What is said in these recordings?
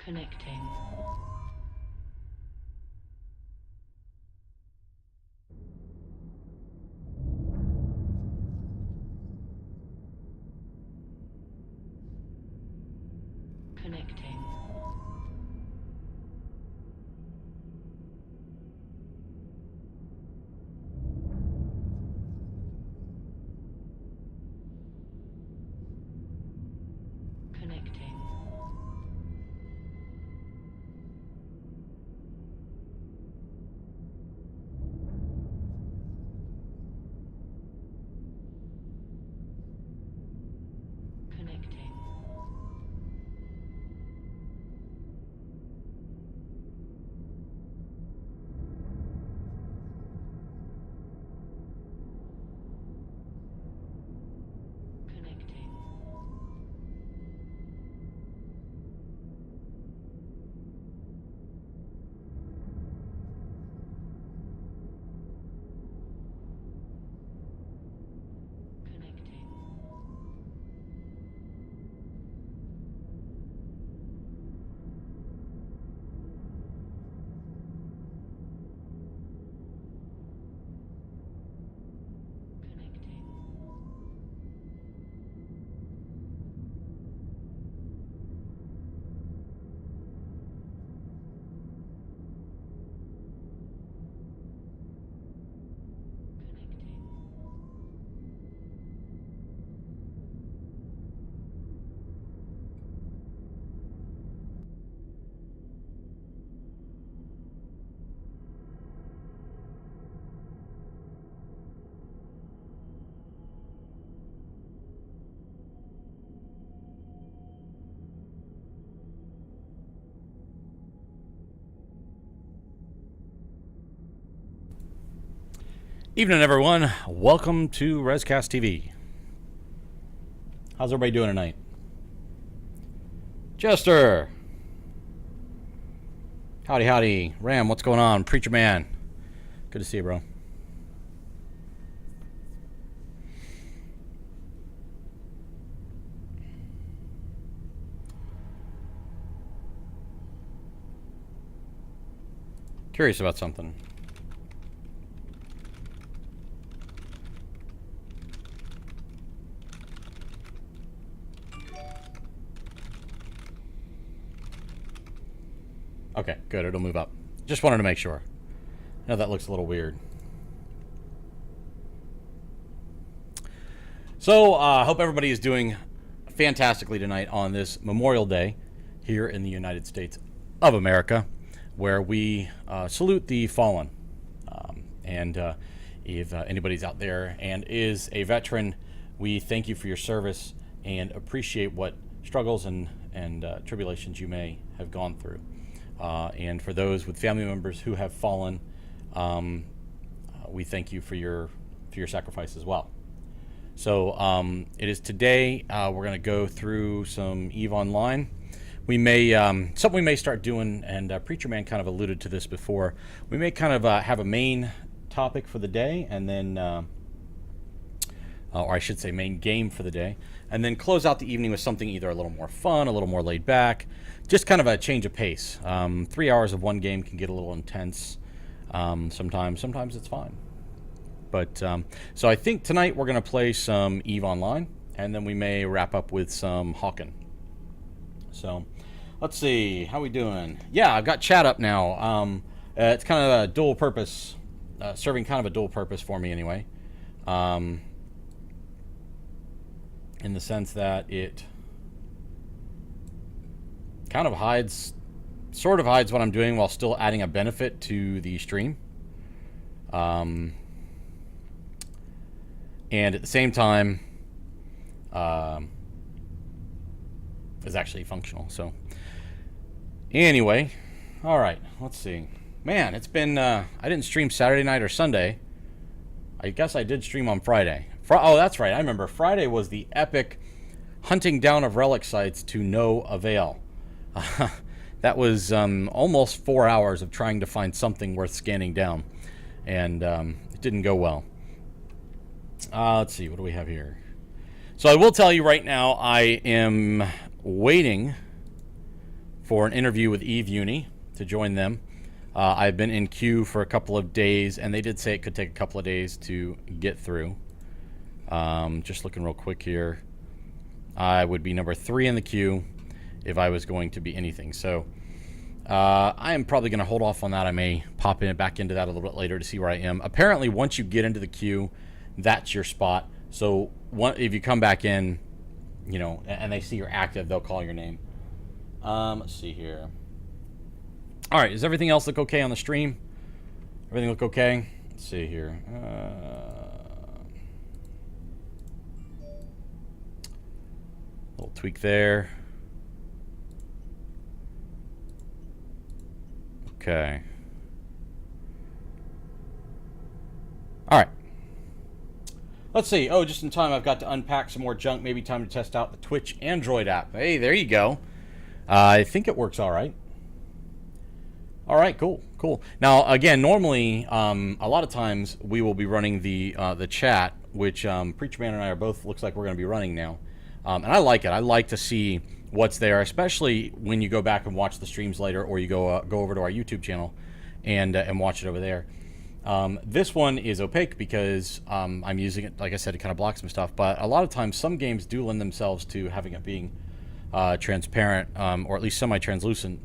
Connecting. Connecting. Connecting. Connecting. Connecting. Connecting. Connecting. Connecting. Evening, everyone. Welcome to Rescast TV. How's everybody doing tonight? Jester. Howdy, howdy. Ram, what's going on? Preacher Man. Good to see you, bro. Curious about something. Okay, good. It'll move up. Just wanted to make sure. I know that looks a little weird. So, I hope everybody is doing fantastically tonight on this Memorial Day here in the United States of America, where we salute the fallen. If anybody's out there and is a veteran, we thank you for your service and appreciate what struggles and tribulations you may have gone through. And for those with family members who have fallen, we thank you for your sacrifice as well. So it is today. We're going to go through some EVE Online. We may something we may start doing, and Preacher Man kind of alluded to this before. We may kind of have a main topic for the day, and then, or I should say, main game for the day, and then close out the evening with something either a little more fun, a little more laid back. Just kind of a change of pace. 3 hours of one game can get a little intense sometimes. Sometimes it's fine. But so I think tonight we're going to play some EVE Online, and then we may wrap up with some Hawken. So let's see. How we doing? Yeah, I've got chat up now. It's kind of a dual purpose, serving kind of a dual purpose for me anyway. In the sense that it kind of sort of hides what I'm doing while still adding a benefit to the stream. And at the same time, is actually functional. So anyway, all right, let's see. Man, it's been, I didn't stream Saturday night or Sunday. I guess I did stream on Friday. Oh, that's right. I remember Friday was the epic hunting down of relic sites to no avail. That was almost 4 hours of trying to find something worth scanning down, and it didn't go well. Let's see, what do we have here? So I will tell you right now, I am waiting for an interview with Eve Uni to join them. I've been in queue for a couple of days, and they did say it could take a couple of days to get through. Just looking real quick here. I would be number 3 in the queue if I was going to be anything. So I am probably going to hold off on that. I may pop back into that a little bit later to see where I am. Apparently, once you get into the queue, that's your spot. So if you come back in, you know, and they see you're active, they'll call your name. Let's see here. All right, does everything else look okay on the stream? Everything look okay? Let's see here. Little tweak there. Okay. All right. Let's see. Oh, just in time, I've got to unpack some more junk. Maybe time to test out the Twitch Android app. Hey, there you go. I think it works all right. All right, cool. Now, again, normally, a lot of times we will be running the chat, which Preacher Man and I are both, looks like we're going to be running now. And I like it. I like to see what's there, especially when you go back and watch the streams later, or you go over to our YouTube channel and watch it over there. This one is opaque because I'm using it, like I said, to kind of block some stuff. But a lot of times, some games do lend themselves to having it being transparent, or at least semi-translucent.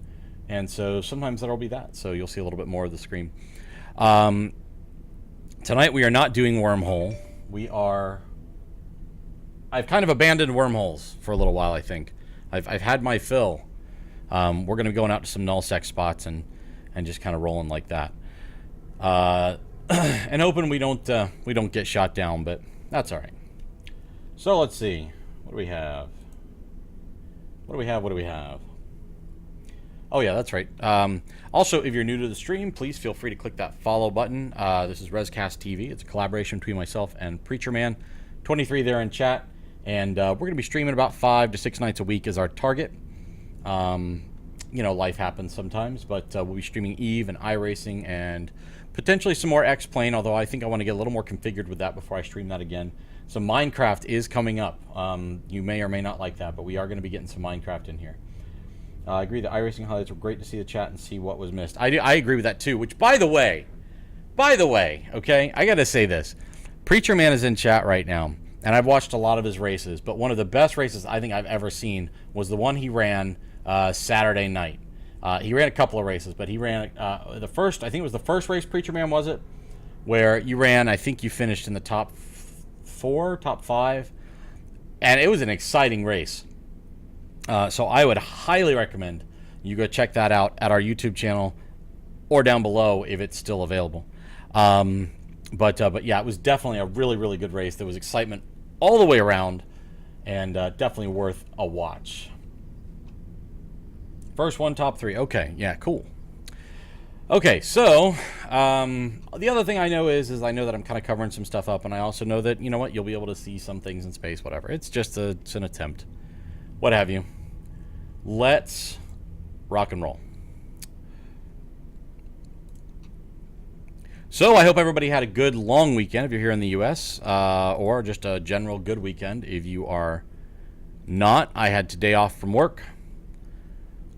And so sometimes that'll be that. So you'll see a little bit more of the screen. Tonight we are not doing Wormhole. I've kind of abandoned wormholes for a little while, I think. I've had my fill. We're going to be going out to some null sec spots and just kind of rolling like that. And hoping we don't get shot down, but that's all right. So let's see. What do we have? What do we have? Oh yeah, that's right. Also, if you're new to the stream, please feel free to click that follow button. This is Rescast TV. It's a collaboration between myself and Preacher Man. 23 there in chat. And we're going to be streaming about 5 to 6 nights a week as our target. You know, life happens sometimes, but we'll be streaming Eve and iRacing and potentially some more X-Plane, although I think I want to get a little more configured with that before I stream that again. So Minecraft is coming up. You may or may not like that, but we are going to be getting some Minecraft in here. I agree that iRacing highlights were great to see the chat and see what was missed. I agree with that too, which, by the way, okay, I got to say this. Preacher Man is in chat right now, and I've watched a lot of his races, but one of the best races I think I've ever seen was the one he ran Saturday night. He ran a couple of races, but he ran the first, I think it was the first race, Preacher Man, was it? Where you ran, I think you finished in the top 4, top 5, and it was an exciting race. So I would highly recommend you go check that out at our YouTube channel or down below if it's still available. But yeah, it was definitely a really, really good race. There was excitement all the way around, and definitely worth a watch. First one, top 3. Okay, yeah, cool. Okay, so the other thing I know is I know that I'm kind of covering some stuff up, and I also know that, you know what, you'll be able to see some things in space, whatever. It's just it's an attempt. What have you. Let's rock and roll. So I hope everybody had a good long weekend if you're here in the U.S., or just a general good weekend if you are not. I had today off from work.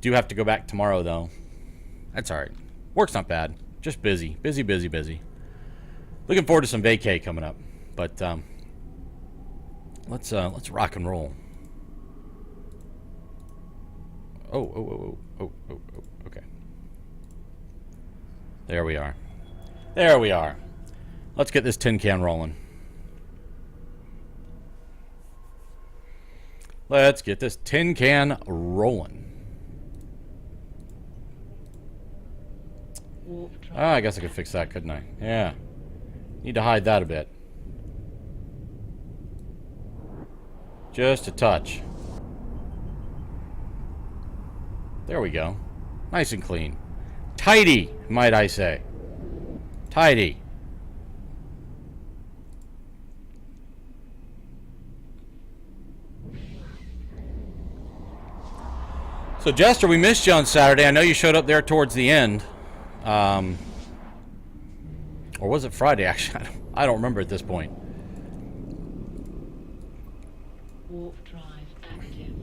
Do have to go back tomorrow, though. That's all right. Work's not bad. Just busy. Busy. Looking forward to some vacay coming up. But let's rock and roll. Oh, okay. There we are. Let's get this tin can rolling. I guess I could fix that, couldn't I? Yeah. Need to hide that a bit. Just a touch. There we go. Nice and clean. Tidy, might I say. Tidy. So, Jester, we missed you on Saturday. I know you showed up there towards the end. Or was it Friday, actually? I don't remember at this point. Warp drive active.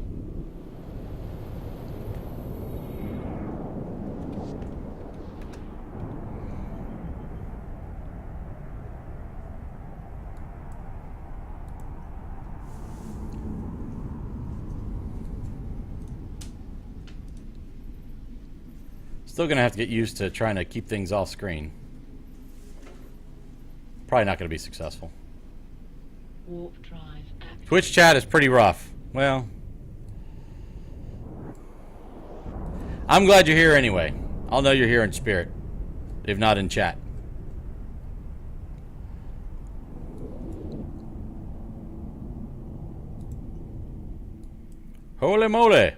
Still gonna have to get used to trying to keep things off screen. Probably not gonna be successful. Warp drive active. Twitch chat is pretty rough. Well, I'm glad you're here anyway. I'll know you're here in spirit, if not in chat. Holy moly!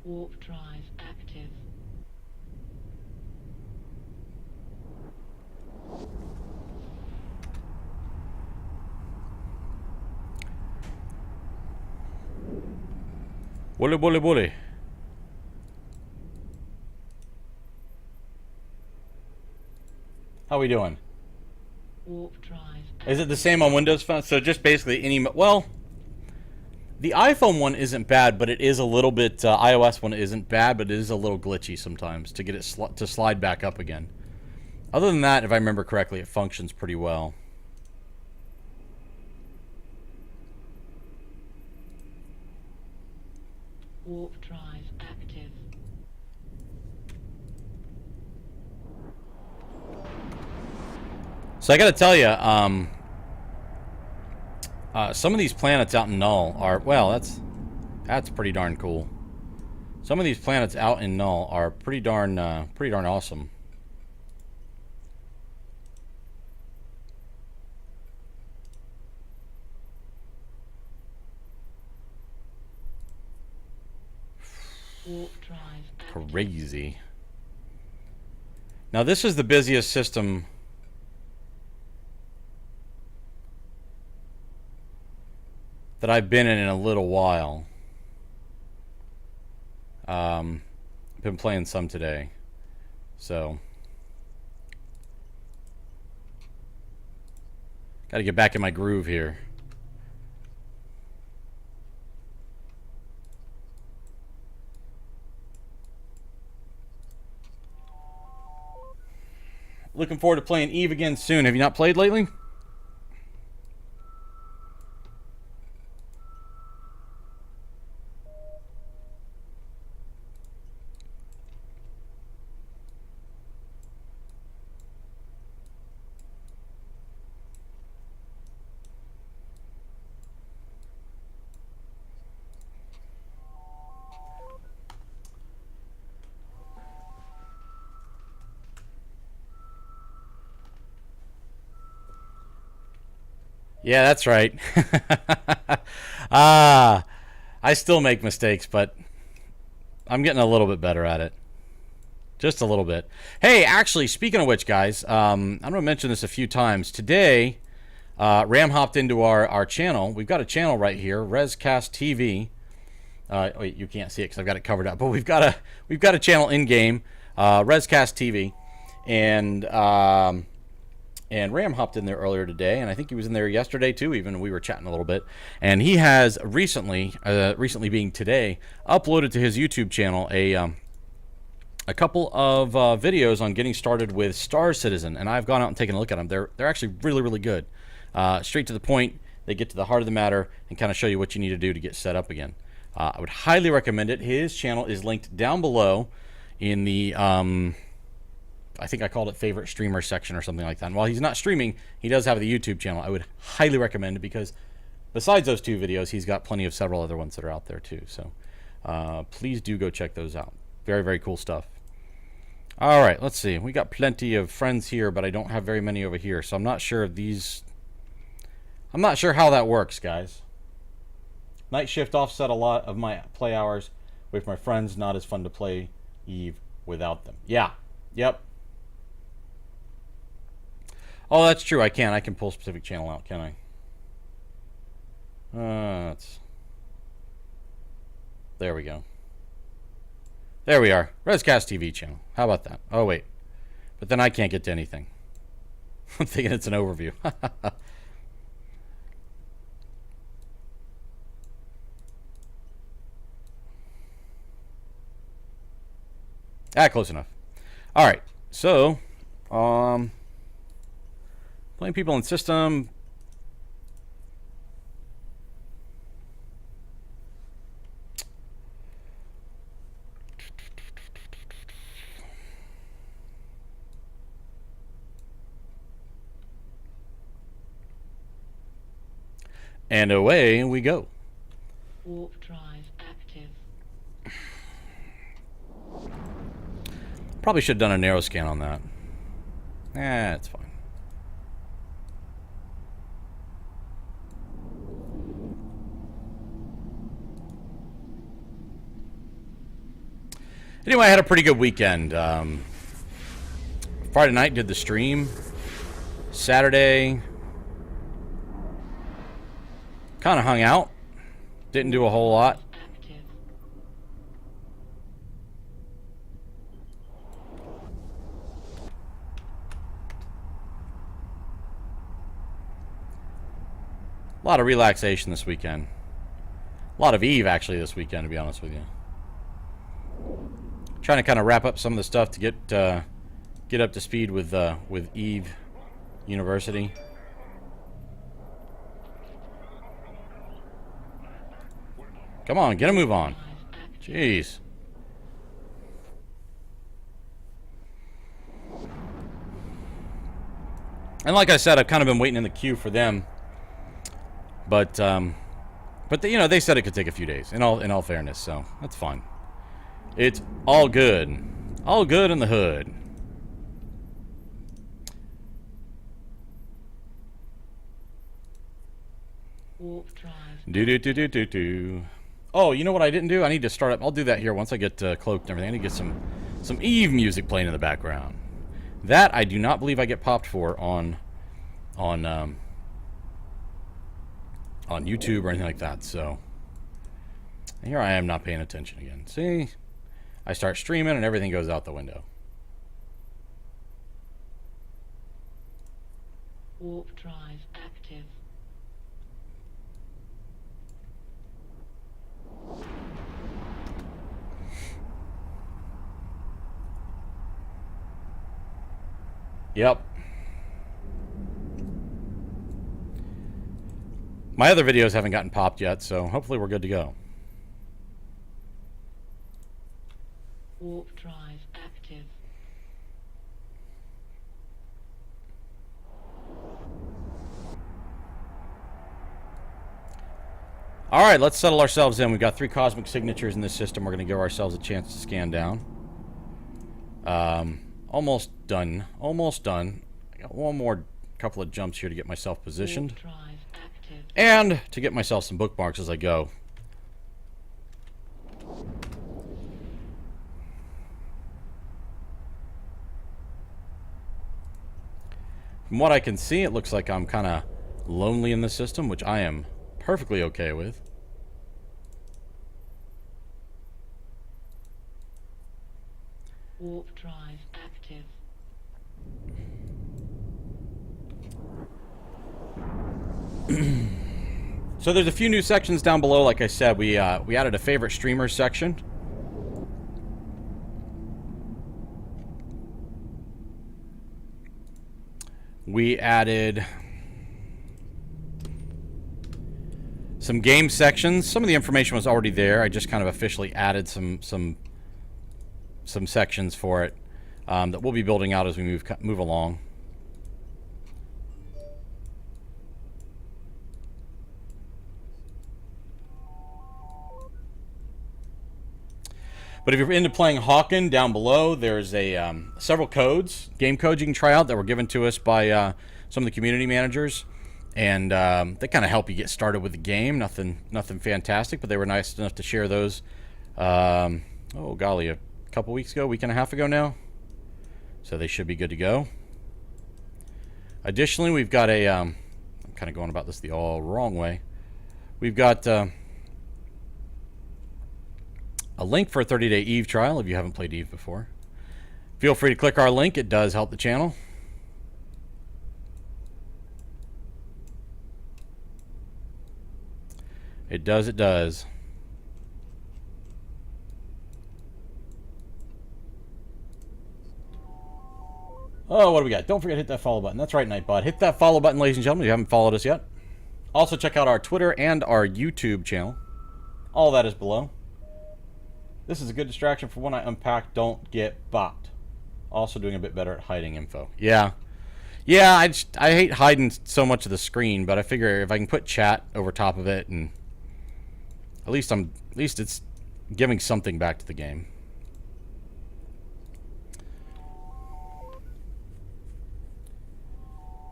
Warp drive active. Bully, bully, bully. How we doing? Warp drive active. Is it the same on Windows Phone? So just basically any... Well, the iPhone one isn't bad, but it is a little bit... iOS one isn't bad, but it is a little glitchy sometimes to get it to slide back up again. Other than that, if I remember correctly, it functions pretty well. Warp drive active. So I got to tell you, some of these planets out in Null are, well, that's pretty darn cool. Some of these planets out in Null are pretty darn awesome. Warp drive active. Crazy. Now this is the busiest system that I've been in a little while. Been playing some today, so got to get back in my groove here. Looking forward to playing Eve again soon. Have you not played lately? Yeah, that's right. I still make mistakes, but I'm getting a little bit better at it. Just a little bit. Hey, actually, speaking of which, guys, I'm going to mention this a few times. Today, Ram hopped into our channel. We've got a channel right here, ResCast TV. Wait, you can't see it because I've got it covered up. But we've got a channel in game, ResCast TV, and Ram hopped in there earlier today, and I think he was in there yesterday too. Even we were chatting a little bit, and he has recently being today, uploaded to his YouTube channel a couple of videos on getting started with Star Citizen, and I've gone out and taken a look at them. They're actually really, really good. Straight to the point. They get to the heart of the matter and kind of show you what you need to do to get set up again. I would highly recommend it. His channel is linked down below in the I think I called it favorite streamer section or something like that. And while he's not streaming, he does have the YouTube channel. I would highly recommend it because besides those two videos, he's got plenty of several other ones that are out there too. So please do go check those out. Very, very cool stuff. All right, let's see. We got plenty of friends here, but I don't have very many over here. So I'm not sure if these... I'm not sure how that works, guys. Night shift offset a lot of my play hours with my friends. Not as fun to play Eve without them. Yeah. Yep. Oh, that's true. I can. I can pull a specific channel out, can I? There we go. There we are. ResCast TV channel. How about that? Oh, wait. But then I can't get to anything. I'm thinking it's an overview. Close enough. All right. So, playing people in system. And away we go. Warp drive active. Probably should have done a narrow scan on that. It's fine. Anyway, I had a pretty good weekend. Friday night did the stream. Saturday, kind of hung out. Didn't do a whole lot. Active. A lot of relaxation this weekend. A lot of Eve, actually, this weekend, to be honest with you. Trying to kind of wrap up some of the stuff to get up to speed with Eve University. Come on, get a move on. Jeez. And like I said, I've kind of been waiting in the queue for them. But they said it could take a few days. In all fairness, so that's fine. It's all good. All good in the hood. Warp drive. Do. Oh, you know what I didn't do? I need to start up. I'll do that here once I get cloaked and everything. I need to get some Eve music playing in the background. That I do not believe I get popped for on YouTube or anything like that. So here I am not paying attention again. See, I start streaming and everything goes out the window. Warp drive active. Yep. My other videos haven't gotten popped yet, so hopefully we're good to go. Warp drive active. All right, let's settle ourselves in. We've got 3 cosmic signatures in this system. We're going to give ourselves a chance to scan down. Almost done. Almost done. I got one more couple of jumps here to get myself positioned. Warp drive active. And to get myself some bookmarks as I go. From what I can see, it looks like I'm kind of lonely in the system, which I am perfectly okay with. Warp drive active. So there's a few new sections down below. Like I said, we added a favorite streamers section. We added some game sections. Some of the information was already there. I just kind of officially added some sections for it that we'll be building out as we move along. But if you're into playing Hawken, down below there's several codes, game codes you can try out that were given to us by some of the community managers, and they kind of help you get started with the game. Nothing fantastic, but they were nice enough to share those. Oh golly, a couple weeks ago, week and a half ago now. So they should be good to go. Additionally, we've got I'm kind of going about this the all wrong way. We've got a link for a 30-day Eve trial if you haven't played Eve before. Feel free to click our link. It does help the channel. It does. Oh, what do we got? Don't forget to hit that follow button. That's right, Nightbot. Hit that follow button, ladies and gentlemen, if you haven't followed us yet. Also, check out our Twitter and our YouTube channel. All that is below. This is a good distraction for when I unpack. Don't get bopped. Also doing a bit better at hiding info. Yeah. Yeah, I hate hiding so much of the screen, but I figure if I can put chat over top of it, and at least it's giving something back to the game.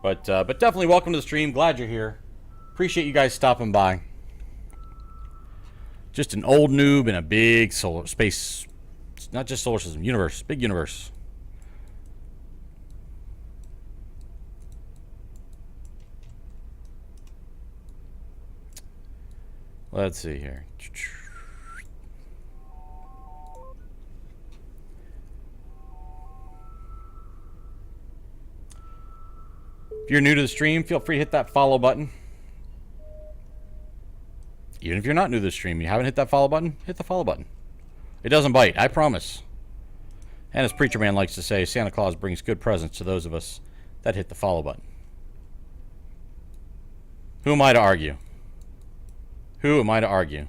But definitely welcome to the stream. Glad you're here. Appreciate you guys stopping by. Just an old noob in a big solar space, not just solar system, universe, big universe. Let's see here. If you're new to the stream, feel free to hit that follow button. Even if you're not new to the stream, you haven't hit that follow button, hit the follow button. It doesn't bite, I promise. And as Preacher Man likes to say, Santa Claus brings good presents to those of us that hit the follow button. Who am I to argue? Who am I to argue?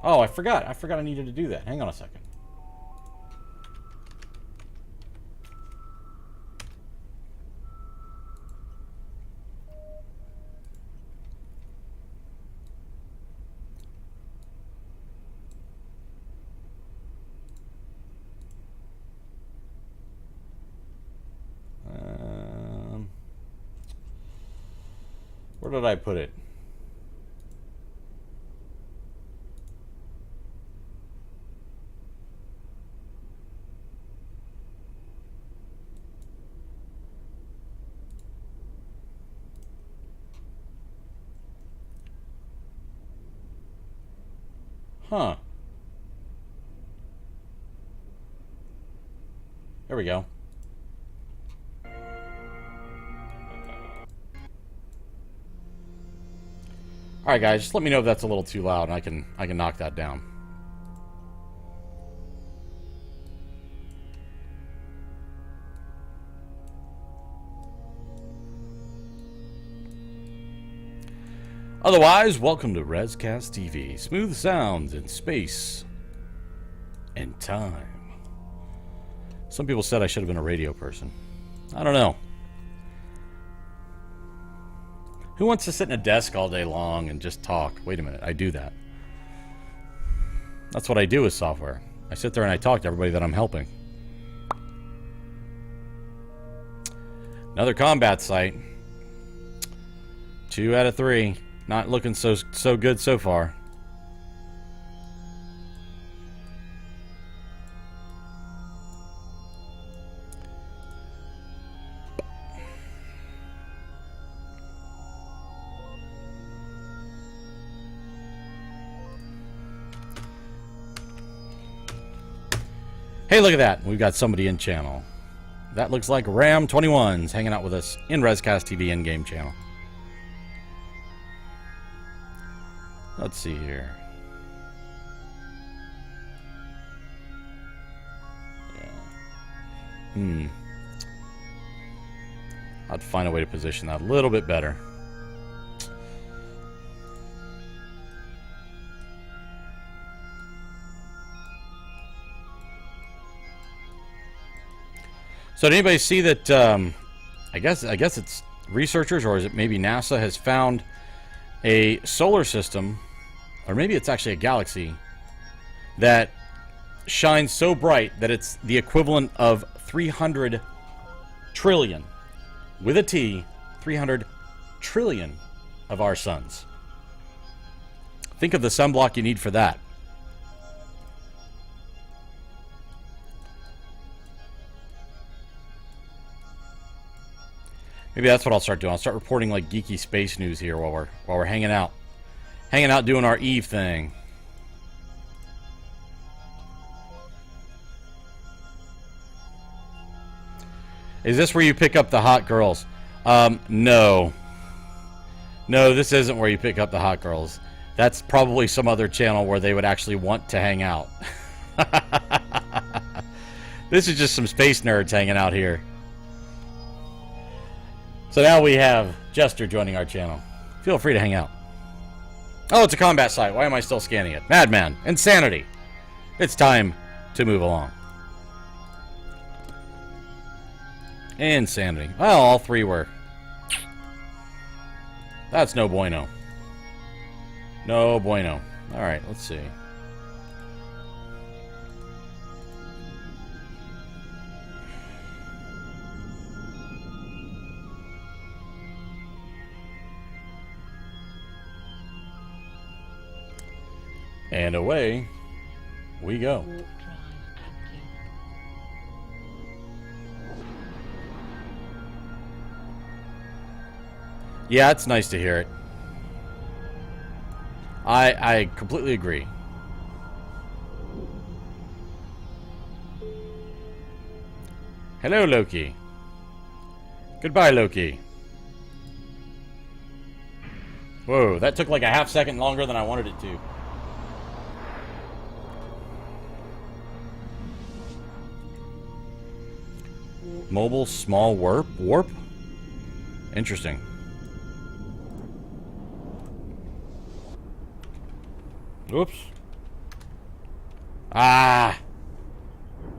Oh, I forgot. I forgot I needed to do that. Hang on a second. Where did I put it? Huh. There we go. All right, guys, just let me know if that's a little too loud, and I can knock that down. Otherwise, welcome to Rescast TV. Smooth sounds in space and time. Some people said I should have been a radio person. I don't know. Who wants to sit in a desk all day long and just talk? Wait a minute, I do that. That's what I do with software. I sit there and I talk to everybody that I'm helping. Another combat site. 2 out of 3. Not looking so good so far. Hey, look at that. We've got somebody in channel. That looks like Ram21's hanging out with us in Rescast TV in-game channel. Let's see here. Yeah. I'd find a way to position that a little bit better. So did anybody see that, I guess it's researchers, or is it maybe NASA has found a solar system, or maybe it's actually a galaxy, that shines so bright that it's the equivalent of 300 trillion, with a T, 300 trillion of our suns. Think of the sunblock you need for that. Maybe that's what I'll start doing. I'll start reporting like geeky space news here while we're hanging out. Hanging out doing our Eve thing. Is this where you pick up the hot girls? No. No, this isn't where you pick up the hot girls. That's probably some other channel where they would actually want to hang out. This is just some space nerds hanging out here. So now we have Jester joining our channel. Feel free to hang out. Oh, it's a combat site. Why am I still scanning it? Madman. Insanity. It's time to move along. Insanity. Well, all three were. That's no bueno. No bueno. Alright, let's see. And away we go. Warp drive active. Yeah, it's nice to hear it. I completely agree. Hello, Loki. Goodbye, Loki. Whoa, that took like a half second longer than I wanted it to. Mobile small warp? Interesting. Oops. Ah!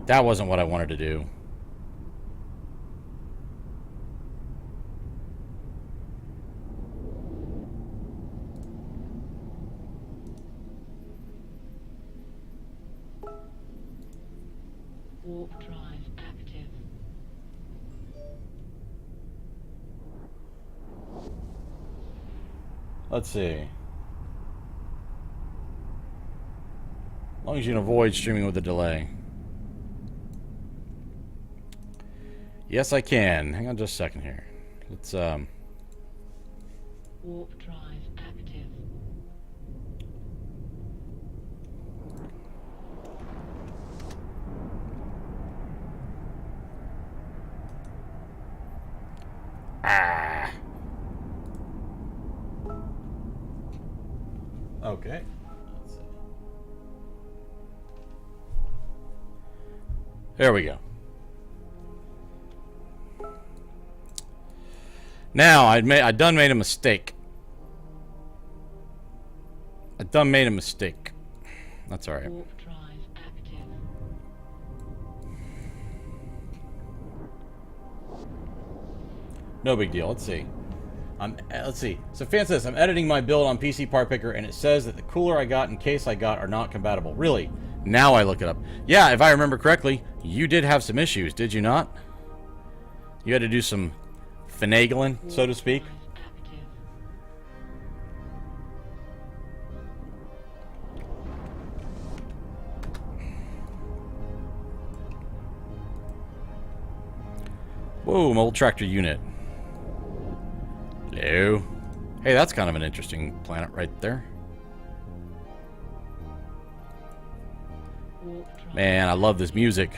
That wasn't what I wanted to do. Warp drive active. Let's see. As long as you can avoid streaming with a delay. Yes, I can. Hang on just a second here. Let's, Warp drive active. Ah! Okay. Let's see. There we go. Now, I done made a mistake. I done made a mistake. That's alright. Warp drive active. No big deal. Let's see. Let's see. So Fan says, I'm editing my build on PC Part Picker, and it says that the cooler I got and case I got are not compatible. Really? Now I look it up. Yeah, if I remember correctly, you did have some issues, did you not? You had to do some finagling, so to speak. Active. Whoa, mobile tractor unit. Hello. Hey, that's kind of an interesting planet right there. Warp drive. Man, I love this music.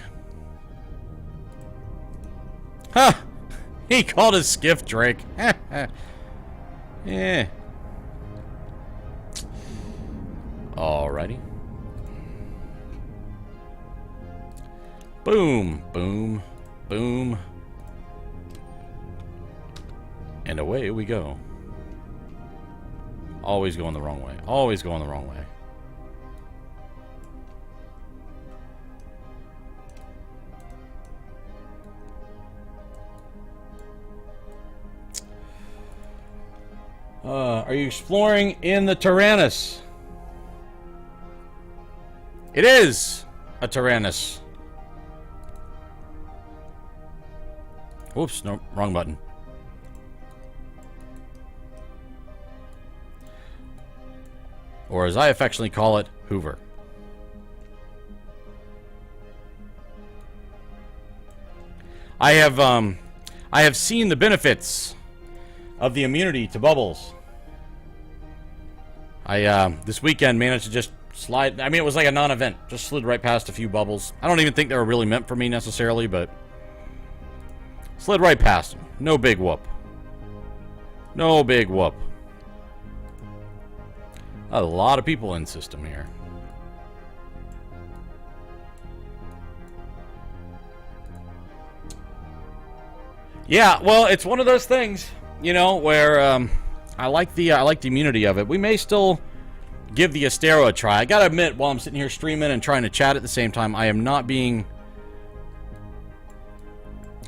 Huh! He called his skiff Drake. Yeah. Alrighty. Boom, boom, boom. And away we go. Always going the wrong way. Always going the wrong way. Are you exploring in the Tyrannus? It is a Tyrannus. Whoops, no, wrong button. Or as I affectionately call it, Hoover. I have seen the benefits of the immunity to bubbles. I this weekend managed to just slide. I mean, it was like a non-event. Just slid right past a few bubbles. I don't even think they were really meant for me necessarily, but slid right past them. No big whoop. No big whoop. A lot of people in system here. Yeah, well, it's one of those things, you know, where I like the immunity of it. We may still give the Astero a try. I gotta admit, while I'm sitting here streaming and trying to chat at the same time, I am not being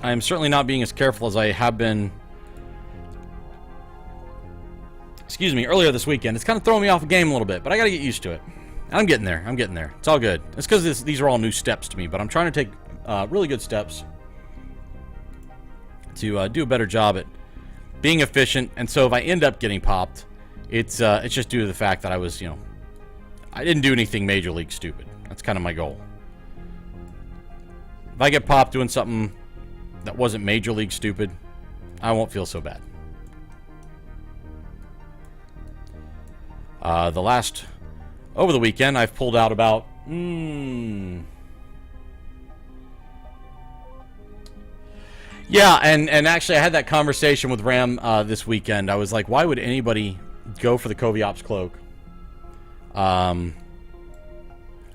I am certainly not being as careful as I have been, excuse me, earlier this weekend. It's kind of throwing me off a game a little bit, but I got to get used to it. I'm getting there. I'm getting there. It's all good. It's because these are all new steps to me, but I'm trying to take really good steps to do a better job at being efficient. And so if I end up getting popped, it's just due to the fact that I was, I didn't do anything major league stupid. That's kind of my goal. If I get popped doing something that wasn't major league stupid, I won't feel so bad. Over the weekend, I've pulled out about, yeah, and actually I had that conversation with Ram this weekend. I was like, why would anybody go for the Koviops Cloak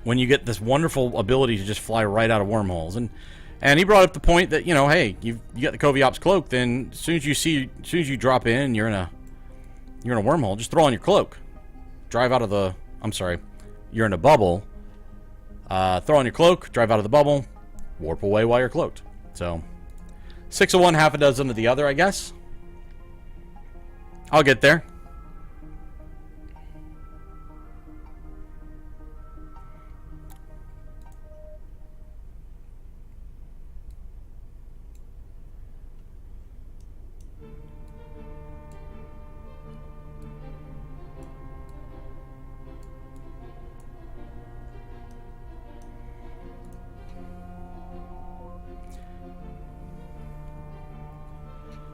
when you get this wonderful ability to just fly right out of wormholes? And he brought up the point that, hey, you got the Koviops Cloak, then as soon as you drop in, you're in a wormhole, just throw on your cloak. Drive out of the, you're in a bubble. Throw on your cloak, drive out of the bubble, warp away while you're cloaked. So 6 of one, half a dozen of the other, I guess. I'll get there.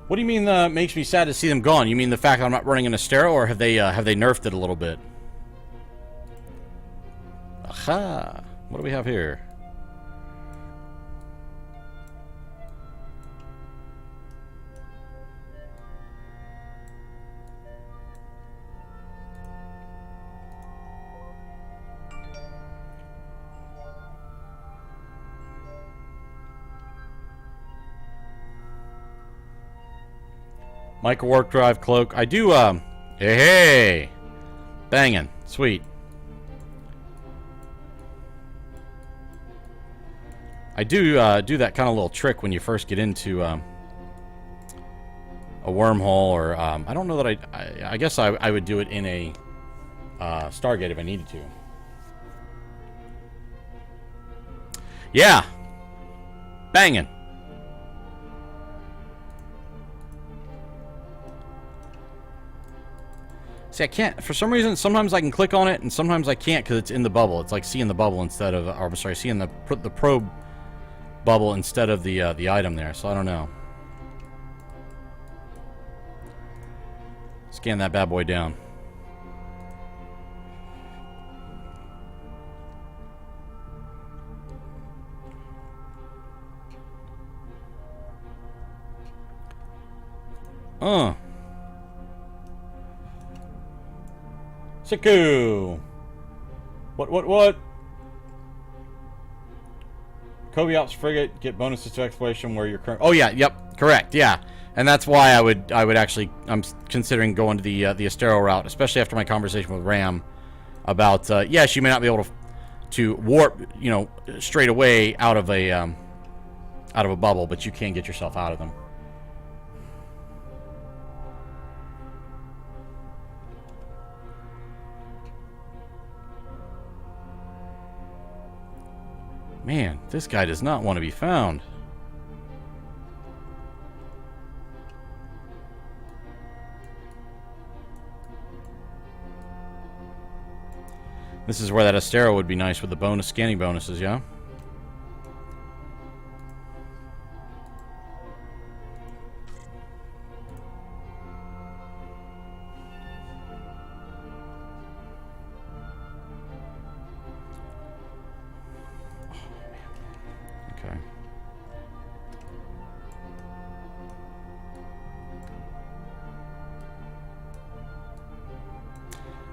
What do you mean makes me sad to see them gone? You mean the fact that I'm not running an Astero, or have they nerfed it a little bit? Aha! What do we have here? Micro warp drive cloak. I do, hey! Banging. Sweet. I do that kind of little trick when you first get into a wormhole, or I don't know that I guess I would do it in a Stargate if I needed to. Yeah! Banging. See, I can't, for some reason, sometimes I can click on it, and sometimes I can't because it's in the bubble. It's like seeing the bubble instead of, or I'm sorry, seeing the probe bubble instead of the item there, so I don't know. Scan that bad boy down. Siku! What? Koviops frigate, get bonuses to exploration where you're current. Oh yeah, yep, correct, yeah. And that's why I would actually, I'm considering going to the Astero route, especially after my conversation with Ram about, yes, you may not be able to warp, straight away out of a bubble, but you can get yourself out of them. Man, this guy does not want to be found. This is where that Astero would be nice with the scanning bonuses, yeah?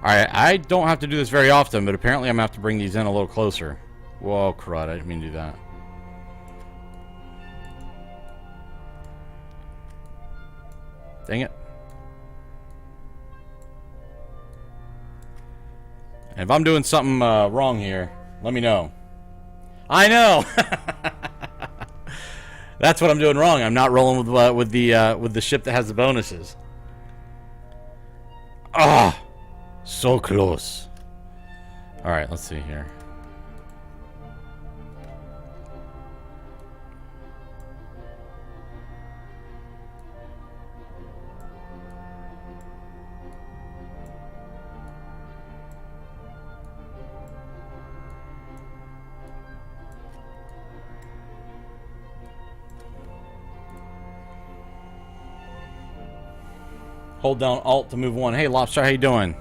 Alright, I don't have to do this very often, but apparently I'm going to have to bring these in a little closer. Whoa, crud, I didn't mean to do that. Dang it. And if I'm doing something wrong here, let me know. I know! That's what I'm doing wrong. I'm not rolling with the ship that has the bonuses. Ah, so close. All right, let's see here. Hold down Alt to move one. Hey, Lobster, how you doing?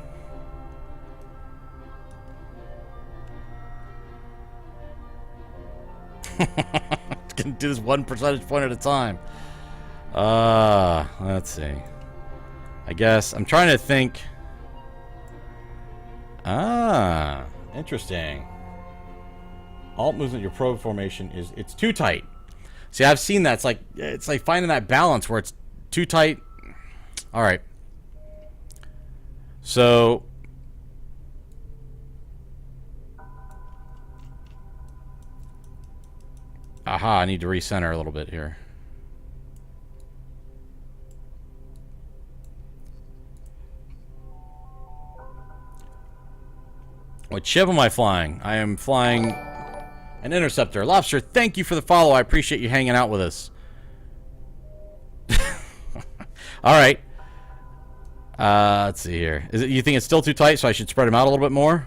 Gonna do this 1 percentage point at a time. Let's see. I guess I'm trying to think. Interesting. Alt movement, your probe formation it's too tight. See, I've seen that. It's like finding that balance where it's too tight. All right. So aha, I need to recenter a little bit here. What ship am I flying? I am flying an interceptor. Lobster, thank you for the follow. I appreciate you hanging out with us. All right. Let's see here. You think it's still too tight, so I should spread them out a little bit more?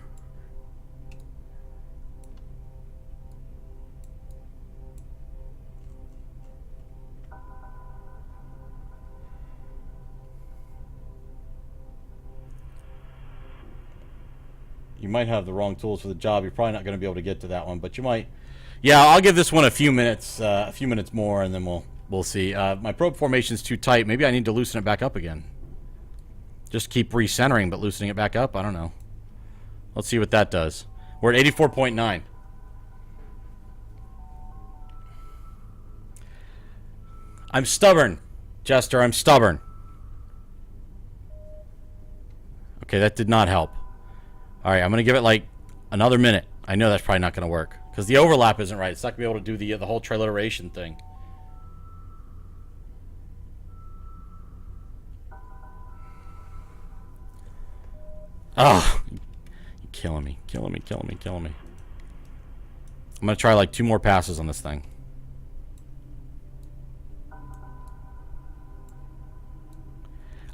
You might have the wrong tools for the job. You're probably not going to be able to get to that one, but you might. Yeah, I'll give this one a few minutes more, and then we'll see. My probe formation's too tight. Maybe I need to loosen it back up again. Just keep recentering, but loosening it back up? I don't know. Let's see what that does. We're at 84.9. I'm stubborn, Jester. I'm stubborn. Okay, that did not help. All right, I'm going to give it like another minute. I know that's probably not going to work because the overlap isn't right. It's not going to be able to do the whole triliteration thing. Oh, you're killing me, killing me, killing me, killing me. I'm going to try like 2 more passes on this thing.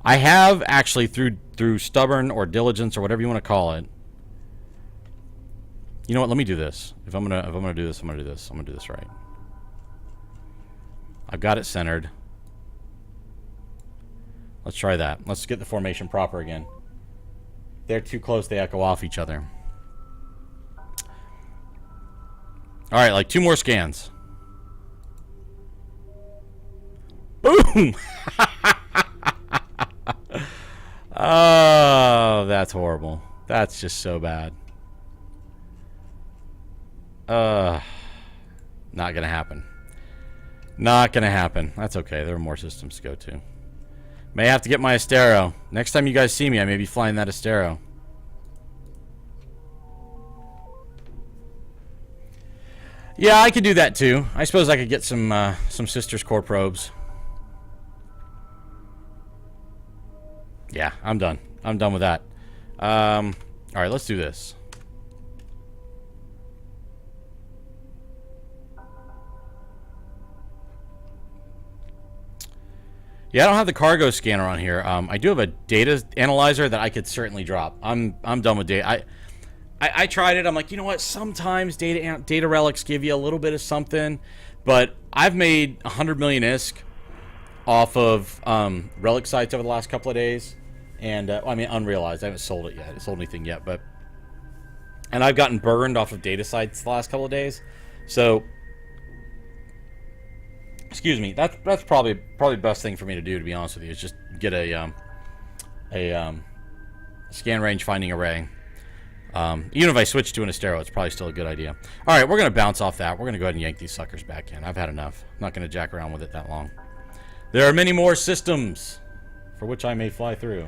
I have actually through stubborn or diligence or whatever you want to call it. You know what? Let me do this. If I'm gonna do this, I'm gonna do this. I'm gonna do this right. I've got it centered. Let's try that. Let's get the formation proper again. They're too close, they echo off each other. Alright, like 2 more scans. Boom! Oh, that's horrible. That's just so bad. Not gonna happen. Not gonna happen. That's okay. There are more systems to go to. May have to get my Astero. Next time you guys see me, I may be flying that Astero. Yeah, I could do that too. I suppose I could get some Sisters Core probes. Yeah, I'm done. I'm done with that. All right, let's do this. Yeah, I don't have the cargo scanner on here. I do have a data analyzer that I could certainly drop. I'm done with data. I tried it. I'm like, you know what? Sometimes data relics give you a little bit of something, but I've made 100 million ISK off of relic sites over the last couple of days, and I mean unrealized. I haven't sold it yet. I haven't sold anything yet, and I've gotten burned off of data sites the last couple of days, so. Excuse me. That's probably the best thing for me to do, to be honest with you, is just get a scan range finding array. Even if I switch to an Astero, it's probably still a good idea. All right, we're gonna bounce off that. We're gonna go ahead and yank these suckers back in. I've had enough. I'm not gonna jack around with it that long. There are many more systems for which I may fly through.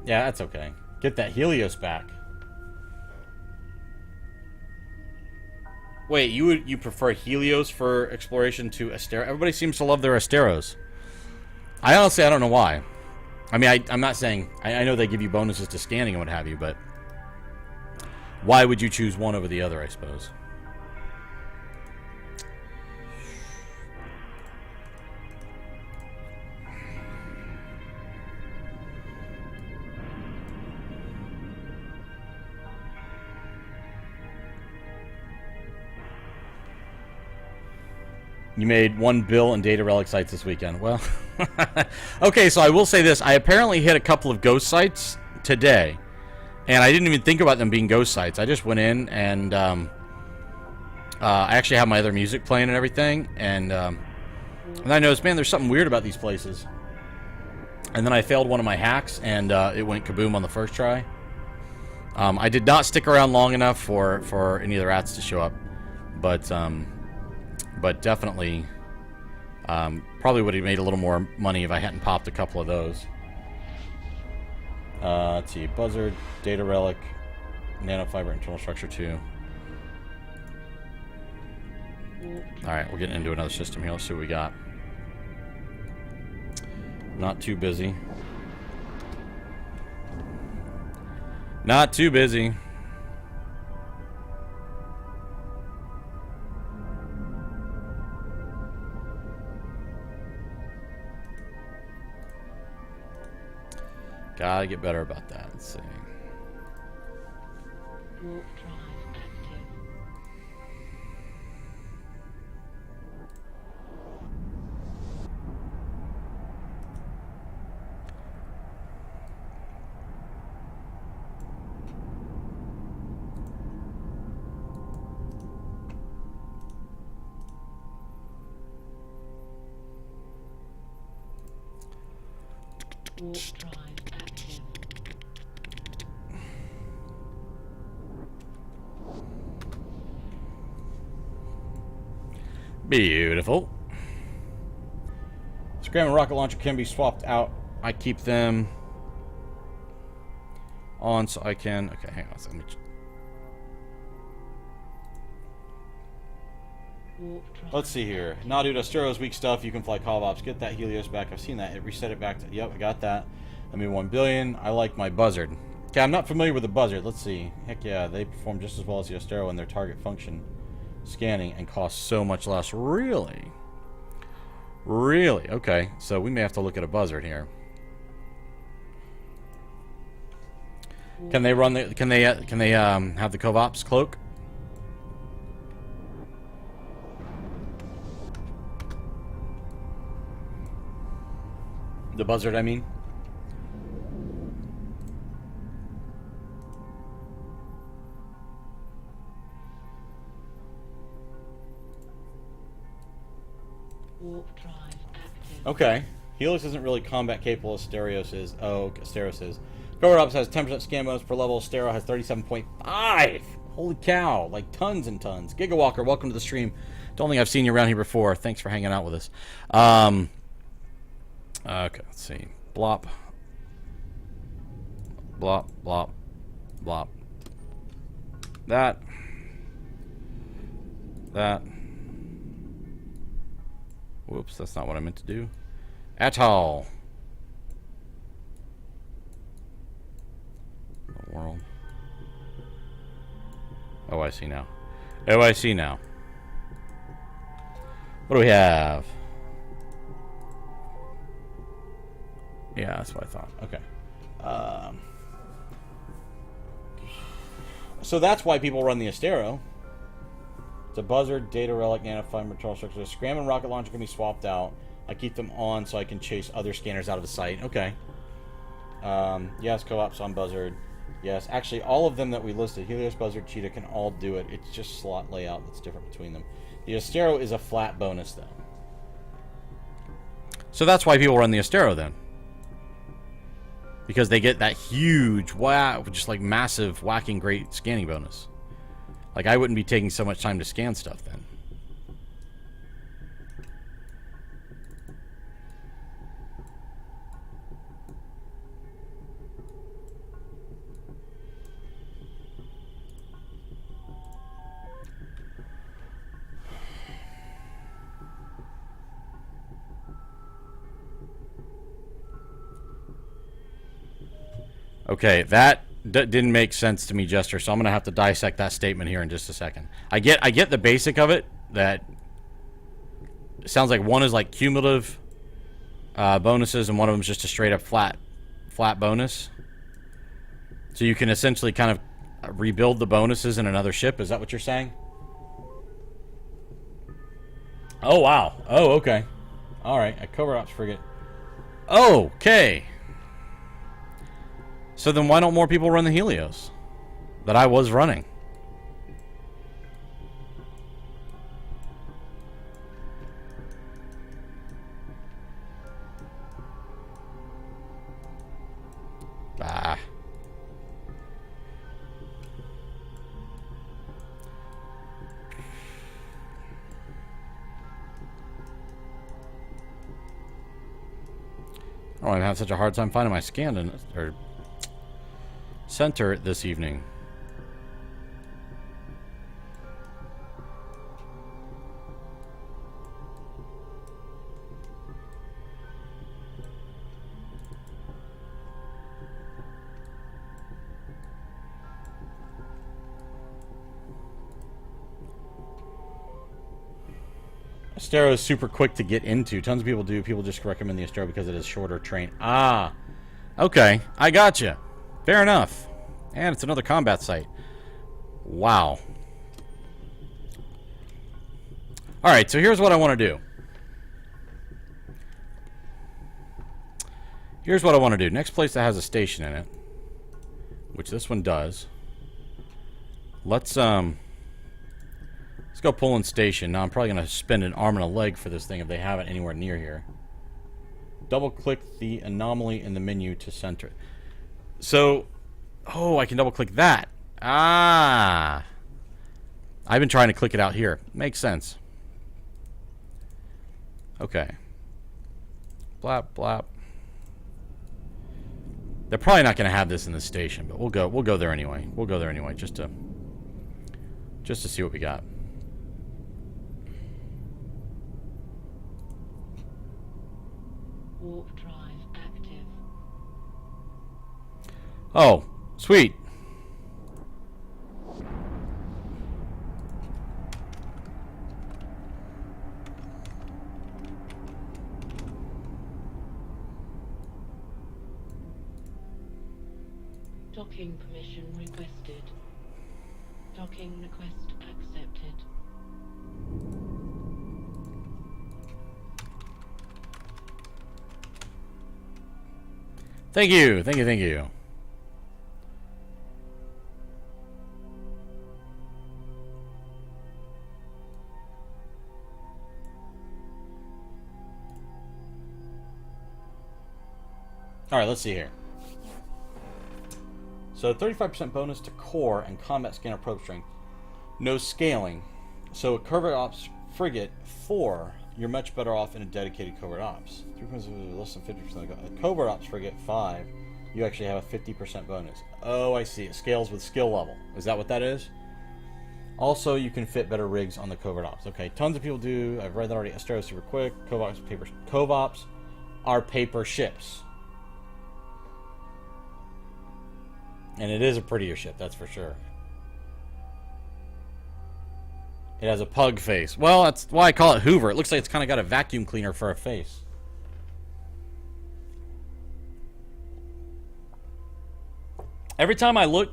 Yeah, that's okay. Get that Helios back. Wait, you prefer Helios for exploration to Astero? Everybody seems to love their Asteros. I honestly, I don't know why. I mean, I'm not saying... I know they give you bonuses to scanning and what have you, but... Why would you choose one over the other, I suppose? You made 1 bill in data relic sites this weekend. Well, okay, so I will say this. I apparently hit a couple of ghost sites today, and I didn't even think about them being ghost sites. I just went in, and I actually have my other music playing and everything, and I noticed, man, there's something weird about these places. And then I failed one of my hacks, and it went kaboom on the first try. I did not stick around long enough for any of the rats to show up, but definitely probably would have made a little more money if I hadn't popped a couple of those. Let's see, Buzzard, Data Relic, Nanofiber, Internal Structure 2. Alright, we're getting into another system here. Let's see what we got. Not too busy. Not too busy. Gotta get better about that. Let's see. Warp drive active. Warp drive active. Beautiful. Scram and rocket launcher can be swapped out. I keep them on so I can... Okay, hang on a second. Warp drive. Let's see here. Nah, dude, Astero's weak stuff. You can fly Covops. Get that Helios back. I've seen that. It reset it back to... Yep, I got that. I mean, 1 billion. I like my Buzzard. Okay, I'm not familiar with the Buzzard. Let's see. Heck yeah, they perform just as well as the Astero in their target function scanning and cost so much less. Really? Really? Okay, so we may have to look at a Buzzard here. Can they run the... Can they have the Covops cloak? The Buzzard, I mean. Warp drive active. Okay. Helix isn't really combat capable as Stereos is. Oh, Stereos is. Power-Ups has 10% scan bonus per level. Stereo has 37.5. Holy cow. Like tons and tons. Gigawalker, welcome to the stream. Don't think I've seen you around here before. Thanks for hanging out with us. Okay, let's see. Blop. Blop, blop, blop. That. Whoops, that's not what I meant to do. Atoll. The world. Oh, I see now. Oh, I see now. What do we have? Yeah, that's what I thought. Okay. So that's why people run the Astero. It's a Buzzard, Data Relic, Nanofiber, Internal Structure. Scram and Rocket Launcher can be swapped out. I keep them on so I can chase other scanners out of the site. Okay. Yes, co-ops on Buzzard. Yes, actually, all of them that we listed, Helios, Buzzard, Cheetah, can all do it. It's just slot layout that's different between them. The Astero is a flat bonus, though. So that's why people run the Astero, then. Because they get that huge, just like massive, whacking great scanning bonus. Like, I wouldn't be taking so much time to scan stuff, then. Okay, that didn't make sense to me, Jester, so I'm going to have to dissect that statement here in just a second. I get the basic of it, that it sounds like one is like cumulative bonuses, and one of them is just a straight up flat bonus. So you can essentially kind of rebuild the bonuses in another ship. Is that what you're saying? Oh, wow. Oh, okay. All right, a covert ops frigate. Okay. So then why don't more people run the Helios that I was running? Ah. Oh, I'm having such a hard time finding my scan or center this evening. Astero is super quick to get into. Tons of people do. People just recommend the Astero because it is shorter train. Ah, okay. I gotcha. Fair enough. And it's another combat site. Wow. Alright, so here's what I want to do. Here's what I want to do. Next place that has a station in it, which this one does. Let's go pull in station. Now I'm probably going to spend an arm and a leg for this thing if they have it anywhere near here. Double click the anomaly in the menu to center it. So, oh, I can double click that. Ah. I've been trying to click it out here. Makes sense. Okay. Blap, blap. They're probably not going to have this in the station, but we'll go there anyway. We'll go there anyway just to see what we got. Warp drive active. Oh, sweet. Docking permission requested. Docking request accepted. Thank you, thank you, thank you. All right, let's see here. So 35% bonus to core and combat scanner probe strength. No scaling. So a covert ops frigate 4, you're much better off in a dedicated covert ops. 3 points less than 50%. A covert ops frigate 5, you actually have a 50% bonus. Oh, I see. It scales with skill level. Is that what that is? Also, you can fit better rigs on the covert ops. Okay, tons of people do. I've read that already. Astero super quick. Covops are paper ships. And it is a prettier ship, that's for sure. It has a pug face. Well, that's why I call it Hoover. It looks like it's kind of got a vacuum cleaner for a face. Every time I look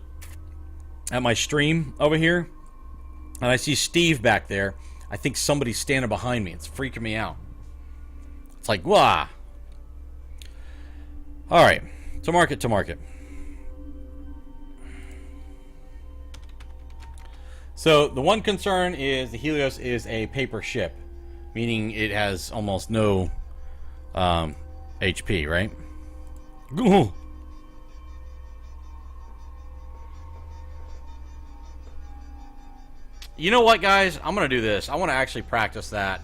at my stream over here, and I see Steve back there, I think somebody's standing behind me. It's freaking me out. It's like, wah. Alright, to market. So, the one concern is the Helios is a paper ship, meaning it has almost no HP, right? You know what, guys? I'm going to do this. I want to actually practice that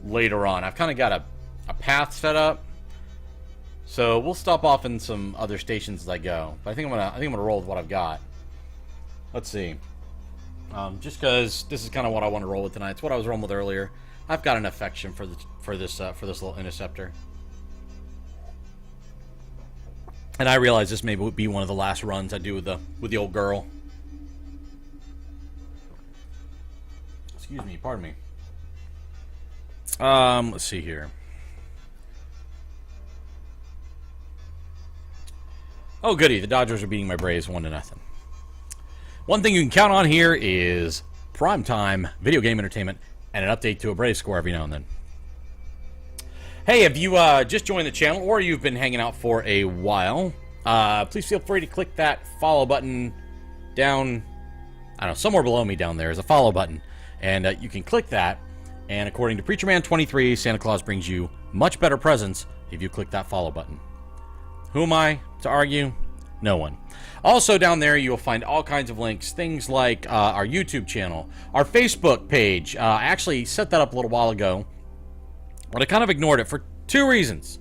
later on. I've kind of got a path set up, so we'll stop off in some other stations as I go. But I think I'm gonna roll with what I've got. Let's see. Just because this is kind of what I want to roll with tonight. It's what I was rolling with earlier. I've got an affection for this little interceptor. And I realize this may be one of the last runs I do with the old girl. Excuse me, pardon me. Let's see here. Oh, goody. The Dodgers are beating my Braves 1-0. One thing you can count on here is primetime video game entertainment and an update to a Braves score every now and then. Hey, if you just joined the channel or you've been hanging out for a while, please feel free to click that follow button down, I don't know, somewhere below me down there is a follow button. And you can click that, and according to PreacherMan23, Santa Claus brings you much better presents if you click that follow button. Who am I to argue? No one. Also down there, you will find all kinds of links, things like our YouTube channel, our Facebook page. I actually set that up a little while ago, but I kind of ignored it for two reasons.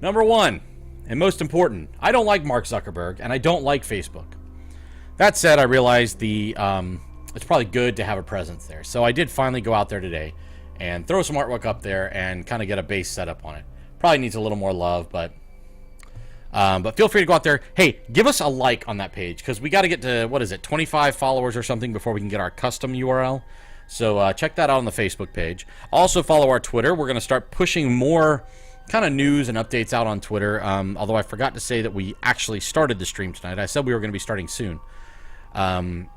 Number one, and most important, I don't like Mark Zuckerberg, and I don't like Facebook. That said, I realized it's probably good to have a presence there. So I did finally go out there today and throw some artwork up there and kind of get a base set up on it. Probably needs a little more love, but feel free to go out there. Hey, give us a like on that page, because we got to get to, 25 followers or something before we can get our custom URL. So check that out on the Facebook page. Also follow our Twitter. We're going to start pushing more kind of news and updates out on Twitter, although I forgot to say that we actually started the stream tonight. I said we were going to be starting soon. And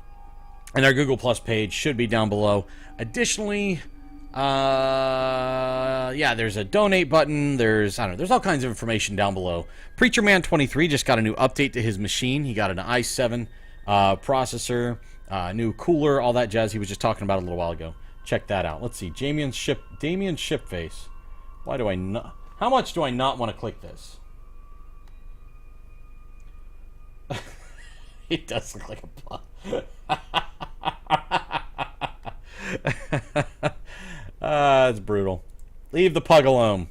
our Google Plus page should be down below. Additionally, yeah, there's a donate button. There's all kinds of information down below. PreacherMan23 just got a new update to his machine. He got an i7 processor, new cooler, all that jazz he was just talking about a little while ago. Check that out. Let's see. Damien Shipface. Why do I not? How much do I not want to click this? It does look like a plot. It's brutal. Leave the pug alone.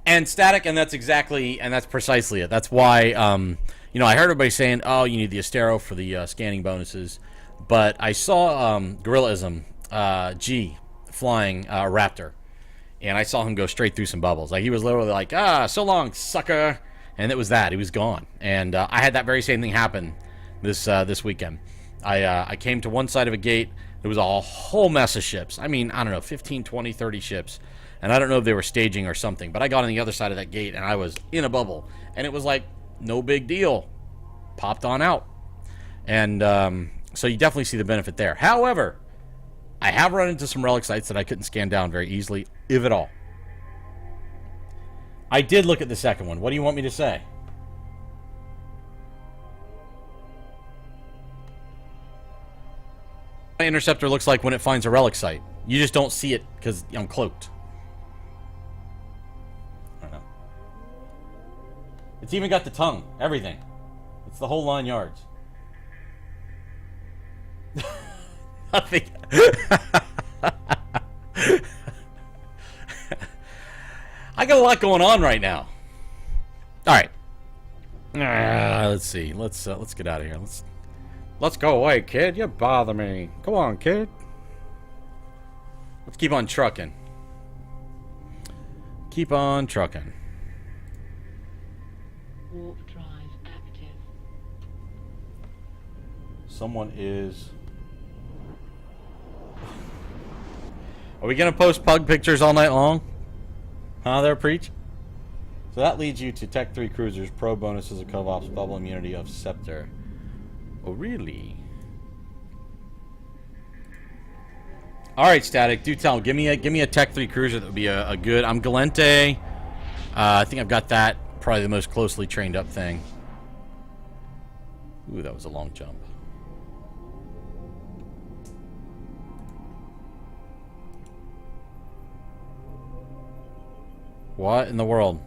And static, and that's precisely it. That's why, I heard everybody saying, oh, you need the Astero for the scanning bonuses. But I saw Gorillaism G flying a Raptor. And I saw him go straight through some bubbles. Like, he was literally like, so long, sucker. And it was that. He was gone. And I had that very same thing happen this weekend. I came to one side of a gate. There was a whole mess of ships. I mean, I don't know, 15, 20, 30 ships. And I don't know if they were staging or something. But I got on the other side of that gate, and I was in a bubble. And it was like, no big deal. Popped on out. And so you definitely see the benefit there. However, I have run into some relic sites that I couldn't scan down very easily, if at all. I did look at the second one. What do you want me to say? My interceptor looks like when it finds a relic site. You just don't see it because I'm cloaked. I don't know. It's even got the tongue. Everything. It's the whole 9 yards. Nothing. I got a lot going on right now. All right. Let's see. Let's get out of here. Let's go away, kid. You bother me. Come on, kid. Let's keep on trucking. Keep on trucking. Warp drive active. Someone is... Are we going to post pug pictures all night long? Huh, there, Preach? So that leads you to Tech 3 Cruisers, Pro bonuses of Cov-Ops, Bubble Immunity of Scepter. Oh, really? Alright, Static, do tell. Give me a Tech 3 Cruiser that would be a good... I'm Galente. I think I've got that. Probably the most closely trained up thing. Ooh, that was a long jump. What in the world?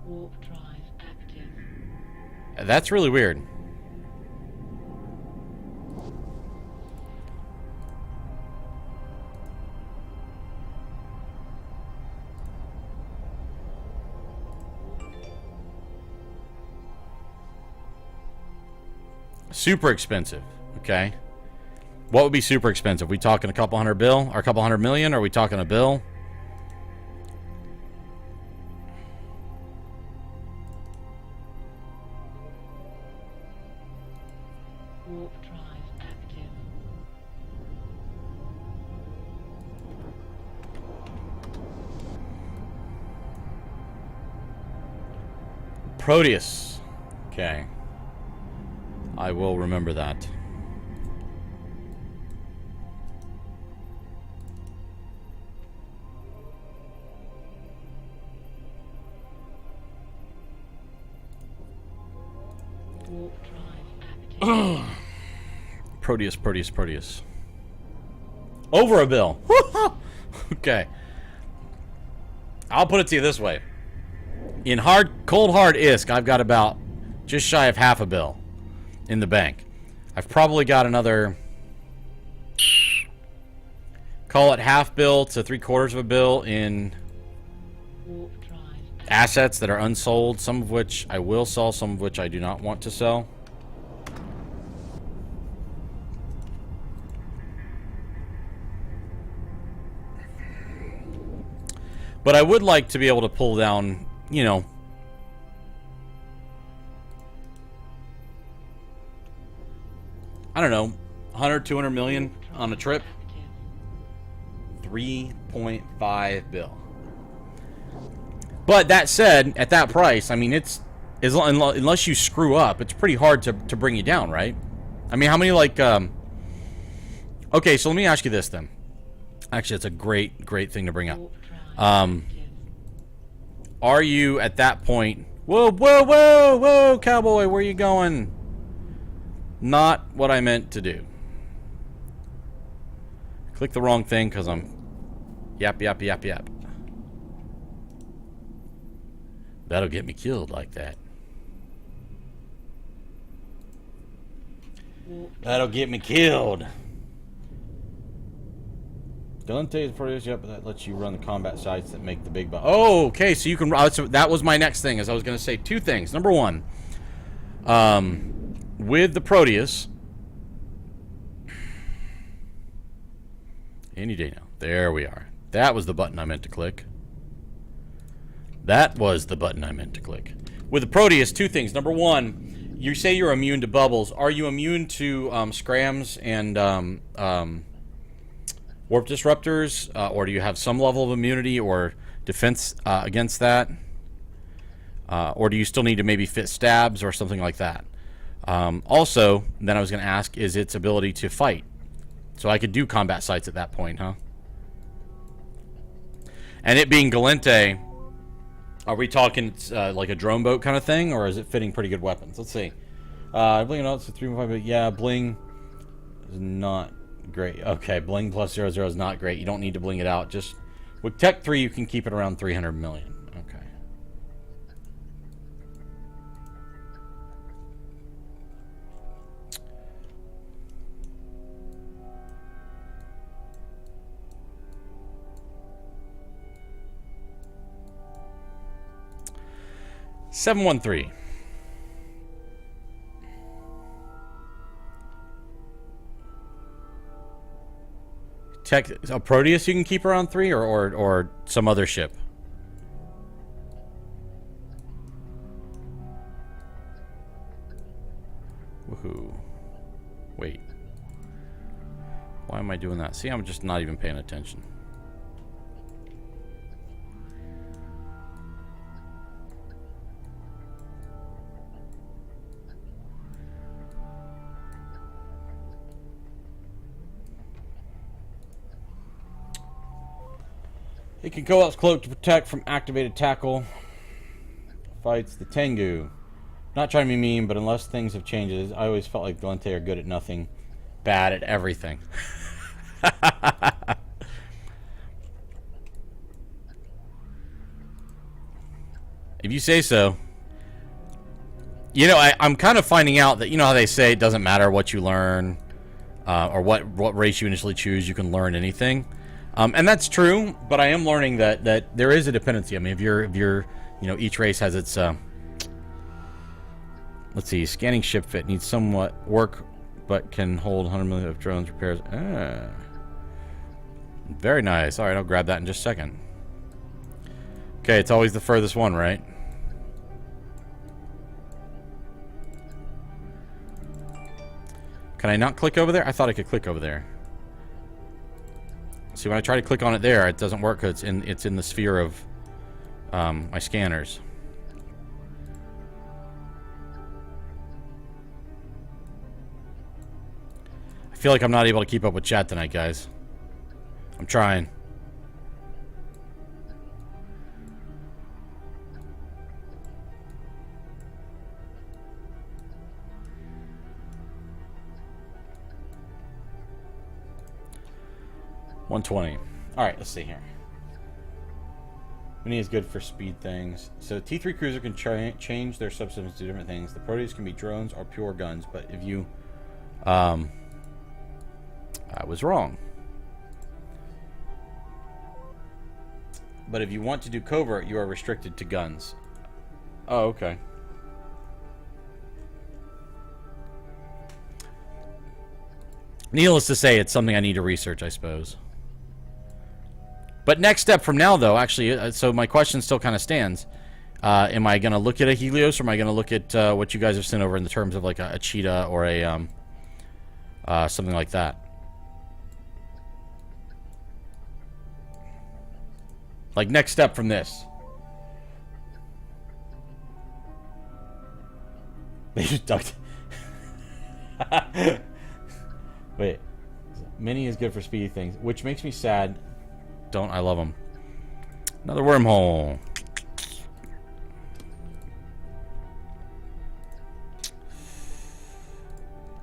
Warp drive active. That's really weird. Super expensive. Okay. What would be super expensive? We talking a couple hundred bill or a couple hundred million? Or are we talking a bill? Proteus. Okay. I will remember that. Warp drive active. Proteus, Proteus, Proteus. Over a bill. Okay. I'll put it to you this way. In cold hard ISK, I've got about just shy of half a bill in the bank. I've probably got another, call it half bill to 3/4 of a bill in Warp drive active. assets that are unsold, some of which I will sell, some of which I do not want to sell. But I would like to be able to pull down, you know, I don't know, 100, 200 million on a trip. Active. 3.5 bill. But that said, at that price, I mean, it's unless you screw up, it's pretty hard to bring you down, right? I mean, how many like okay, so let me ask you this then. Actually, it's a great thing to bring up. Warp drive active. Are you at that point? Whoa, whoa, whoa, whoa, cowboy, where are you going? Not what I meant to do. Click the wrong thing because I'm yap. That'll get me killed like that. Warp That'll get me killed. Galante's Proteus, yep, that lets you run the combat sites that make the big bucks. Oh, okay, so you can. So that was my next thing, as I was going to say two things. Number one, with the Proteus, any day now. There we are. That was the button I meant to click. That was the button I meant to click. With the Proteus, two things. Number one, you say you're immune to bubbles. Are you immune to scrams and warp disruptors, or do you have some level of immunity or defense against that? Or do you still need to maybe fit stabs or something like that? Also, then I was going to ask, is its ability to fight? So I could do combat sites at that point, huh? And it being Galente, are we talking like a drone boat kind of thing, or is it fitting pretty good weapons? Let's see. Bling out to 3.5, yeah, bling is not great. Okay, bling plus 00 is not great. You don't need to bling it out. Just with Tech 3, you can keep it around 300 million. Okay. $713. Tech, a Proteus you can keep around 3, or some other ship? Woohoo. Wait. Why am I doing that? See, I'm just not even paying attention. It can go out cloak to protect from activated tackle. Fights the Tengu. Not trying to be mean, but unless things have changed, I always felt like Galente are good at nothing, bad at everything. If you say so. You know, I'm kind of finding out that, you know how they say it doesn't matter what you learn, or what race you initially choose, you can learn anything. And that's true, but I am learning that there is a dependency. I mean, if you're, you know, each race has its, let's see, scanning ship fit needs somewhat work, but can hold 100 million of drones repairs. Very nice. All right, I'll grab that in just a second. Okay, it's always the furthest one, right? Can I not click over there? I thought I could click over there. See, when I try to click on it there, it doesn't work because it's in the sphere of my scanners. feel like I'm not able to keep up with chat tonight, guys. I'm trying. $120. All right, let's see here. Mini is good for speed things. So T3 Cruiser can change their subsystems to different things. The Proteus can be drones or pure guns, but if you... I was wrong. But if you want to do covert, you are restricted to guns. Oh, okay. Needless to say, it's something I need to research, I suppose. But next step from now, though, actually, so my question still kind of stands. Am I going to look at a Helios, or am I going to look at what you guys have sent over in the terms of like a cheetah or a something like that? Like next step from this. They just ducked. Wait. Mini is good for speedy things, which makes me sad. Don't I love them? Another wormhole.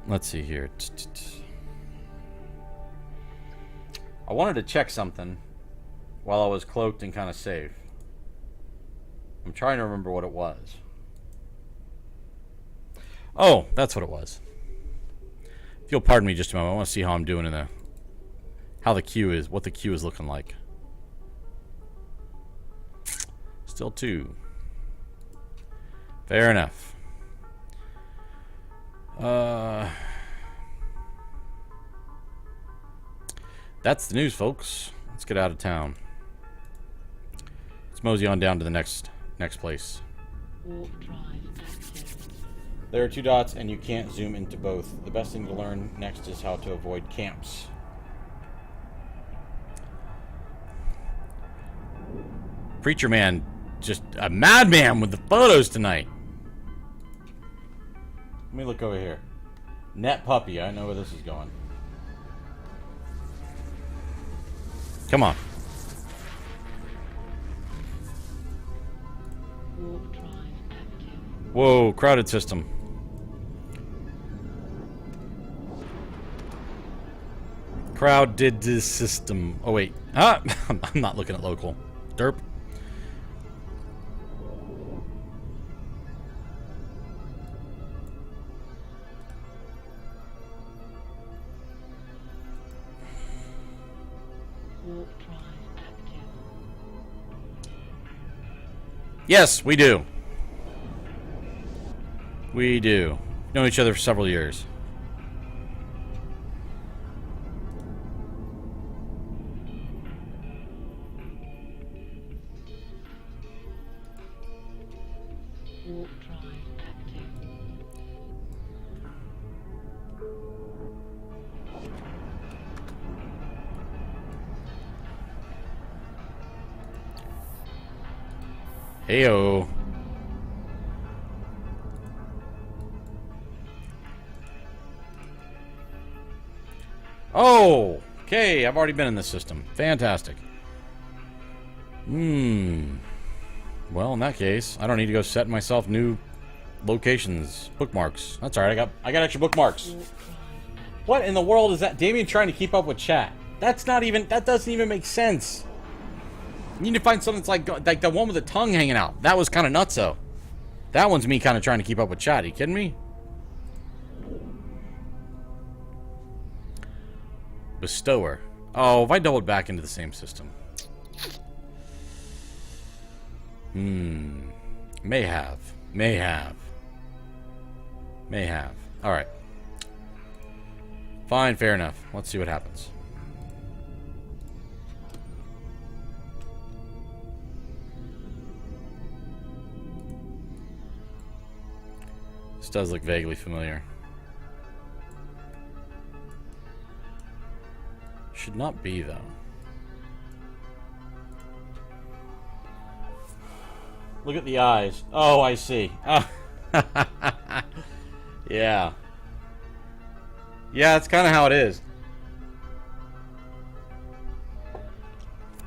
Let's see here. I wanted to check something while I was cloaked and kind of safe. I'm trying to remember what it was. Oh, that's what it was. If you'll pardon me just a moment, I want to see how I'm doing in the... How the queue is, what the queue is looking like. Still 2. Fair enough. That's the news, folks. Let's get out of town. Let's mosey on down to the next place. Warp drive active. There are 2 dots, and you can't zoom into both. The best thing to learn next is how to avoid camps. Preacher Man, just a madman with the photos tonight. Let me look over here. Net Puppy, I know where this is going. Come on. Warp drive active. Whoa, crowded system. Crowd did this system. Oh, wait. Ah, I'm not looking at local. Derp. Warp drive active. Yes, we do. We do. Known each other for several years. Warp drive active. Heyo. Oh, okay. I've already been in this system. Fantastic. Well, in that case, I don't need to go set myself new locations, bookmarks. That's all right. I got extra bookmarks. What in the world is that? Damien trying to keep up with chat. That doesn't even make sense. You need to find something that's like the one with the tongue hanging out. That was kind of nutso. That one's me kind of trying to keep up with chat. Are you kidding me? Bestower. Oh, if I doubled back into the same system. May have. May have. May have. Alright. Fine, fair enough. Let's see what happens. This does look vaguely familiar. Should not be, though. Look at the eyes. Oh, I see. Oh. Yeah. Yeah, that's kind of how it is.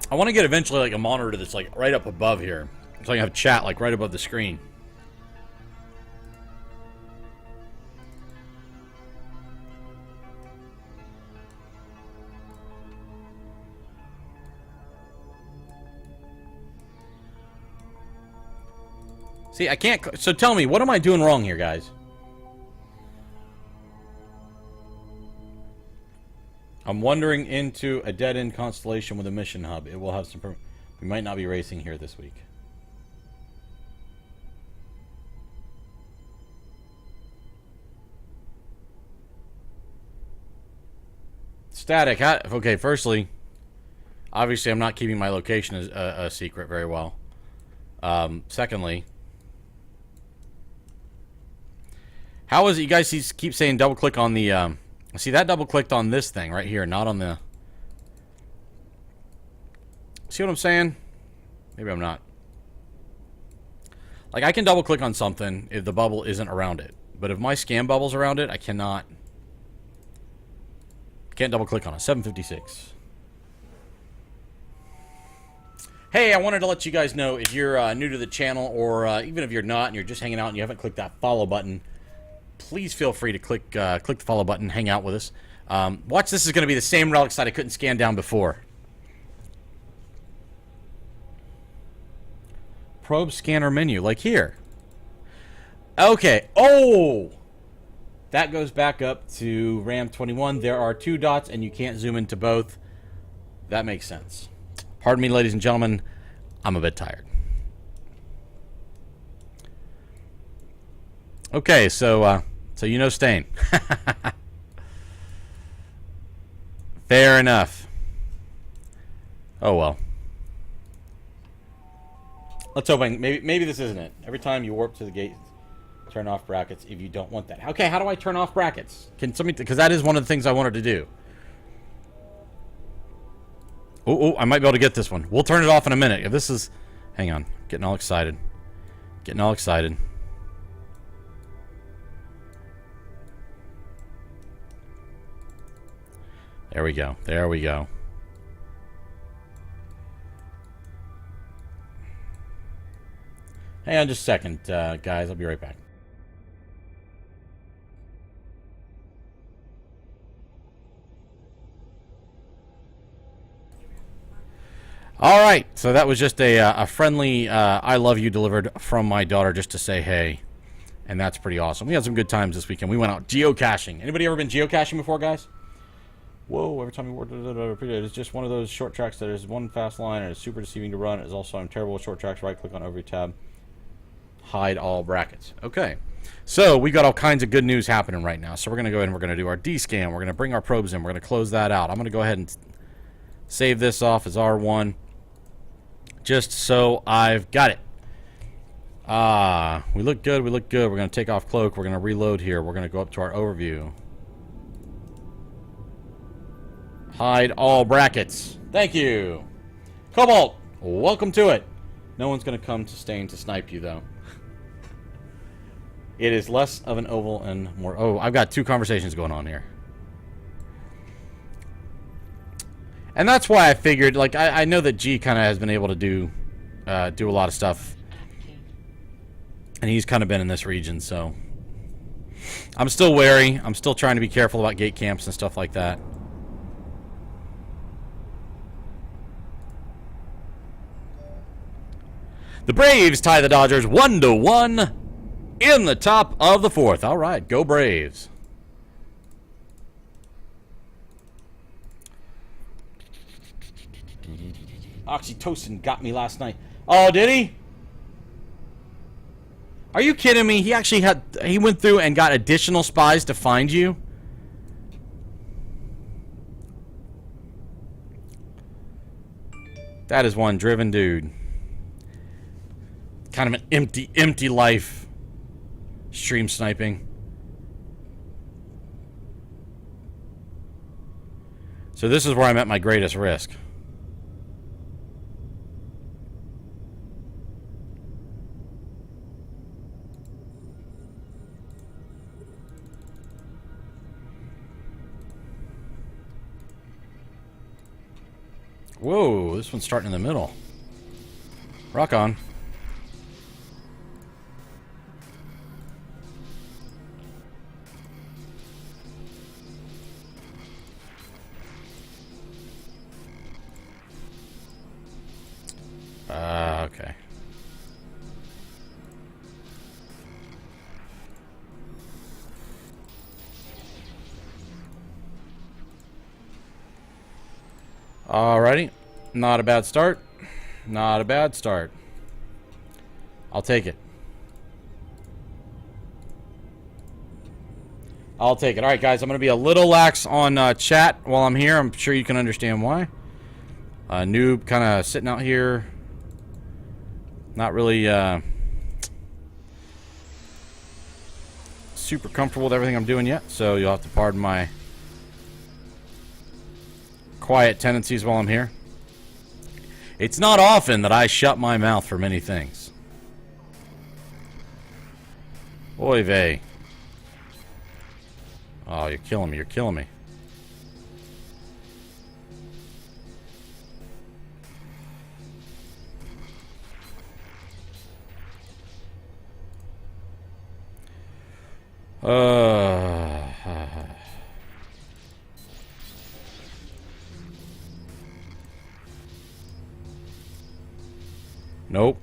I want to get eventually like a monitor that's like right up above here, so I can have chat like right above the screen. See, I can't. So tell me, what am I doing wrong here, guys? I'm wandering into a dead-end constellation with a mission hub. It will have some... We might not be racing here this week. Static. Okay, firstly, obviously I'm not keeping my location as a secret very well. Secondly, how is it you guys keep saying double-click on the... See, that double-clicked on this thing right here, not on the... See what I'm saying? Maybe I'm not. Like, I can double-click on something if the bubble isn't around it. But if my scan bubble's around it, I cannot... Can't double-click on it. 756. Hey, I wanted to let you guys know, if you're new to the channel, or even if you're not and you're just hanging out and you haven't clicked that follow button, please feel free to click the follow button, hang out with us. Watch, this is going to be the same relic site I couldn't scan down before. Probe scanner menu, like here. Okay. Oh! That goes back up to RAM 21. There are 2 dots, and you can't zoom into both. That makes sense. Pardon me, ladies and gentlemen. I'm a bit tired. Okay, so you know Stain. Fair enough. Oh well. Let's hope maybe this isn't it. Every time you warp to the gate, turn off brackets if you don't want that. Okay, how do I turn off brackets? Can somebody, because that is one of the things I wanted to do. Oh, I might be able to get this one. We'll turn it off in a minute. If this is, hang on, getting all excited. Getting all excited. There we go. There we go. Hang on just a second, guys. I'll be right back. All right. So that was just a friendly I love you delivered from my daughter just to say hey. And that's pretty awesome. We had some good times this weekend. We went out geocaching. Anybody ever been geocaching before, guys? Whoa, every time you work, it's just one of those short tracks that is one fast line and it's super deceiving to run. It is also, I'm terrible with short tracks. Right click on every tab. Hide all brackets. Okay. So we got all kinds of good news happening right now. So we're going to go ahead and we're going to do our D-scan. We're going to bring our probes in. We're going to close that out. I'm going to go ahead and save this off as R1. Just so I've got it. We look good. We look good. We're going to take off cloak. We're going to reload here. We're going to go up to our overview. Hide all brackets. Thank you. Cobalt, welcome to it. No one's going to come to Stain to snipe you, though. It is less of an oval and more... Oh, I've got 2 conversations going on here. And that's why I figured, like, I know that G kind of has been able to do a lot of stuff. And he's kind of been in this region, so... I'm still wary. I'm still trying to be careful about gate camps and stuff like that. The Braves tie the Dodgers 1-1 in the top of the 4th. All right, go Braves. Oxytocin got me last night. Oh, did he? Are you kidding me? He actually he went through and got additional spies to find you? That is one driven dude. Kind of an empty life. Stream sniping. So this is where I'm at my greatest risk. Whoa, this one's starting in the middle. Rock on. Okay. Alrighty. Not a bad start. Not a bad start. I'll take it. I'll take it. Alright, guys. I'm going to be a little lax on chat while I'm here. I'm sure you can understand why. Noob kind of sitting out here. Not really super comfortable with everything I'm doing yet. So you'll have to pardon my quiet tendencies while I'm here. It's not often that I shut my mouth for many things. Oy vey. Oh, you're killing me. You're killing me. Nope.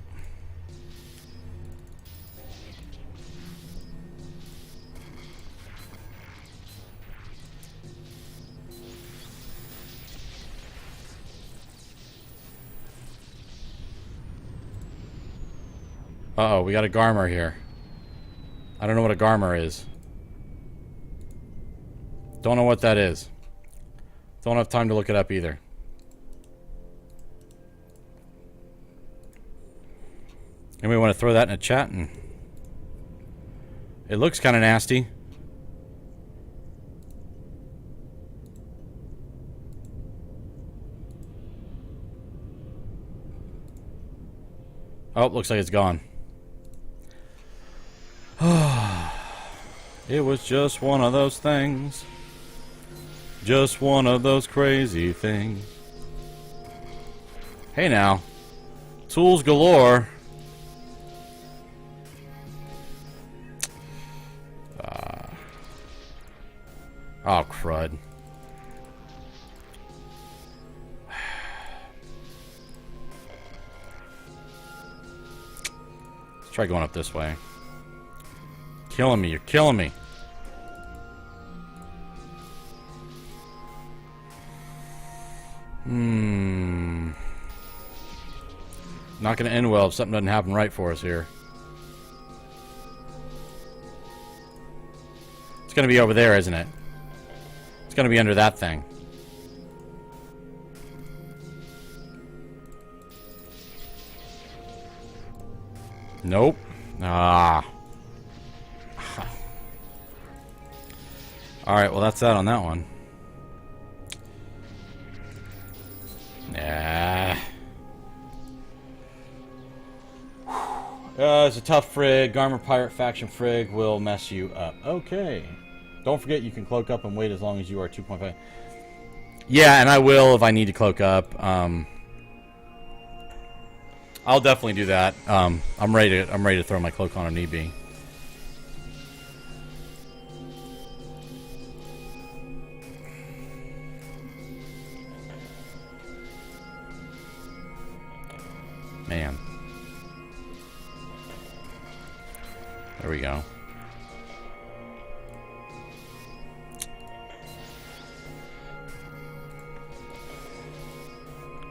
Uh-oh, we got a Garmer here. I don't know what a Garmer is. Don't know what that is. Don't have time to look it up either. And we want to throw that in a chat, and it looks kind of nasty. Oh, looks like it's gone. It was just one of those things. Just one of those crazy things. Hey now. Tools galore. Oh, crud. Let's try going up this way. Killing me. You're killing me. Not going to end well if something doesn't happen right for us here. It's going to be over there, isn't it? It's going to be under that thing. Nope. Ah. Alright, well that's that on that one. Nah. It's a tough frig. Garmer Pirate Faction frig will mess you up. Okay. Don't forget you can cloak up and wait as long as you are 2.5. Yeah, and I will if I need to cloak up. I'll definitely do that. I'm ready to throw my cloak on if need be. Man. There we go.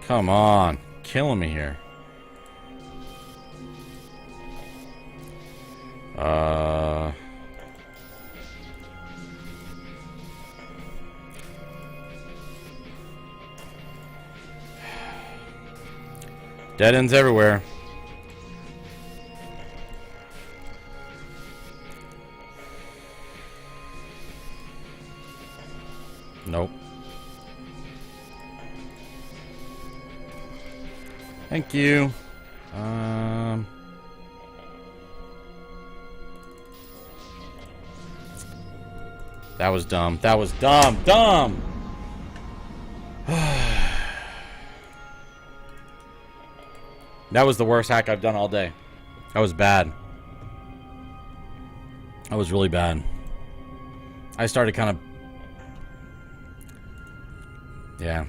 Come on. Killing me here. Dead ends everywhere. Nope. Thank you. That was dumb. That was dumb. Dumb! That was the worst hack I've done all day. That was bad. That was really bad. I started kind of... Yeah.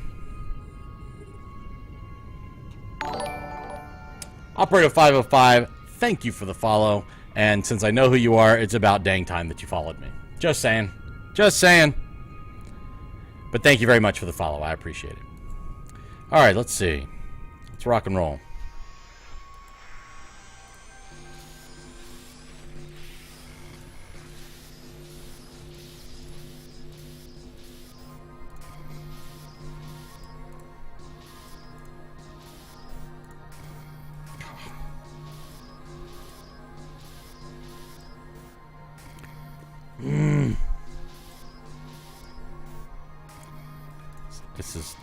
Operator 505, thank you for the follow. And since I know who you are, it's about dang time that you followed me. Just saying. Just saying. But thank you very much for the follow. I appreciate it. Alright, let's see. Let's rock and roll. This is...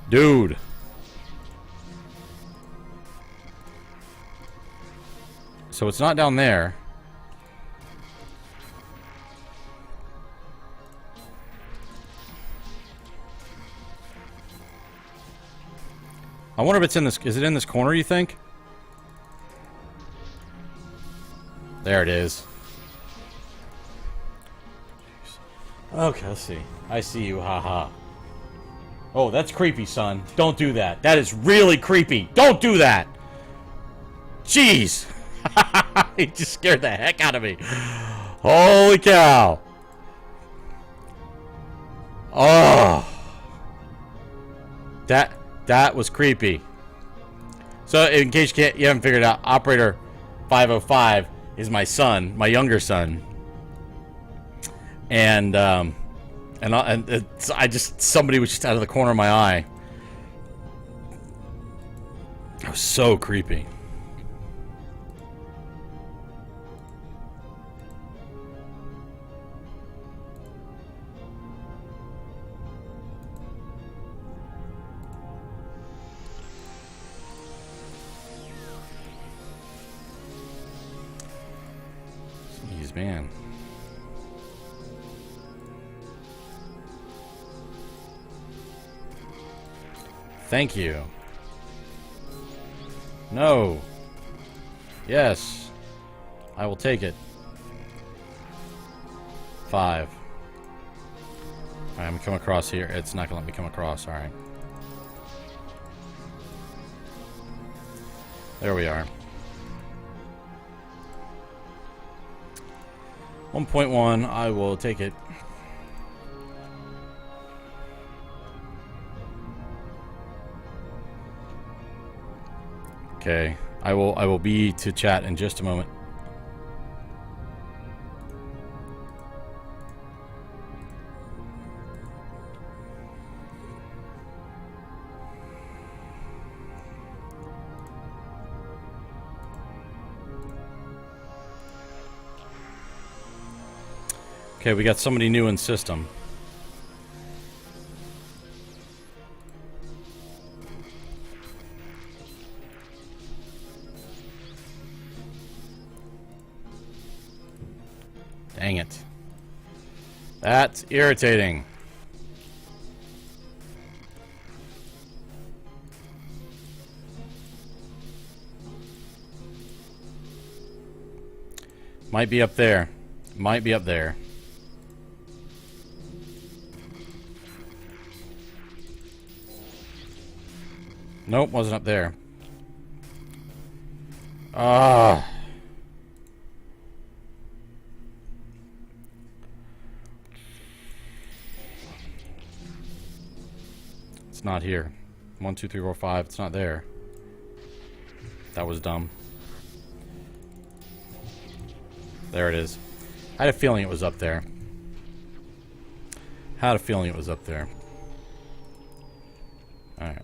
Dude. So it's not down there. I wonder if it's in this... Is it in this corner, you think? There it is. Okay, let's see. I see you, haha. Oh, that's creepy, son. Don't do that. That is really creepy. Don't do that! Jeez! He just scared the heck out of me. Holy cow! Oh! That was creepy. So, in case you haven't figured out, Operator 505 is my son, my younger son. And somebody was just out of the corner of my eye. That was so creepy. Jeez, man. Thank you. No. Yes. I will take it. 5. Alright, I'm coming across here. It's not gonna let me come across. Alright. There we are. 1.1. I will take it. Okay, I will be to chat in just a moment. Okay, we got somebody new in system. Dang it. That's irritating. Might be up there. Might be up there. Nope, wasn't up there. Ah. It's not here. 1, 2, 3, 4, 5. It's not there. That was dumb. There it is. I had a feeling it was up there. Had a feeling it was up there. Alright.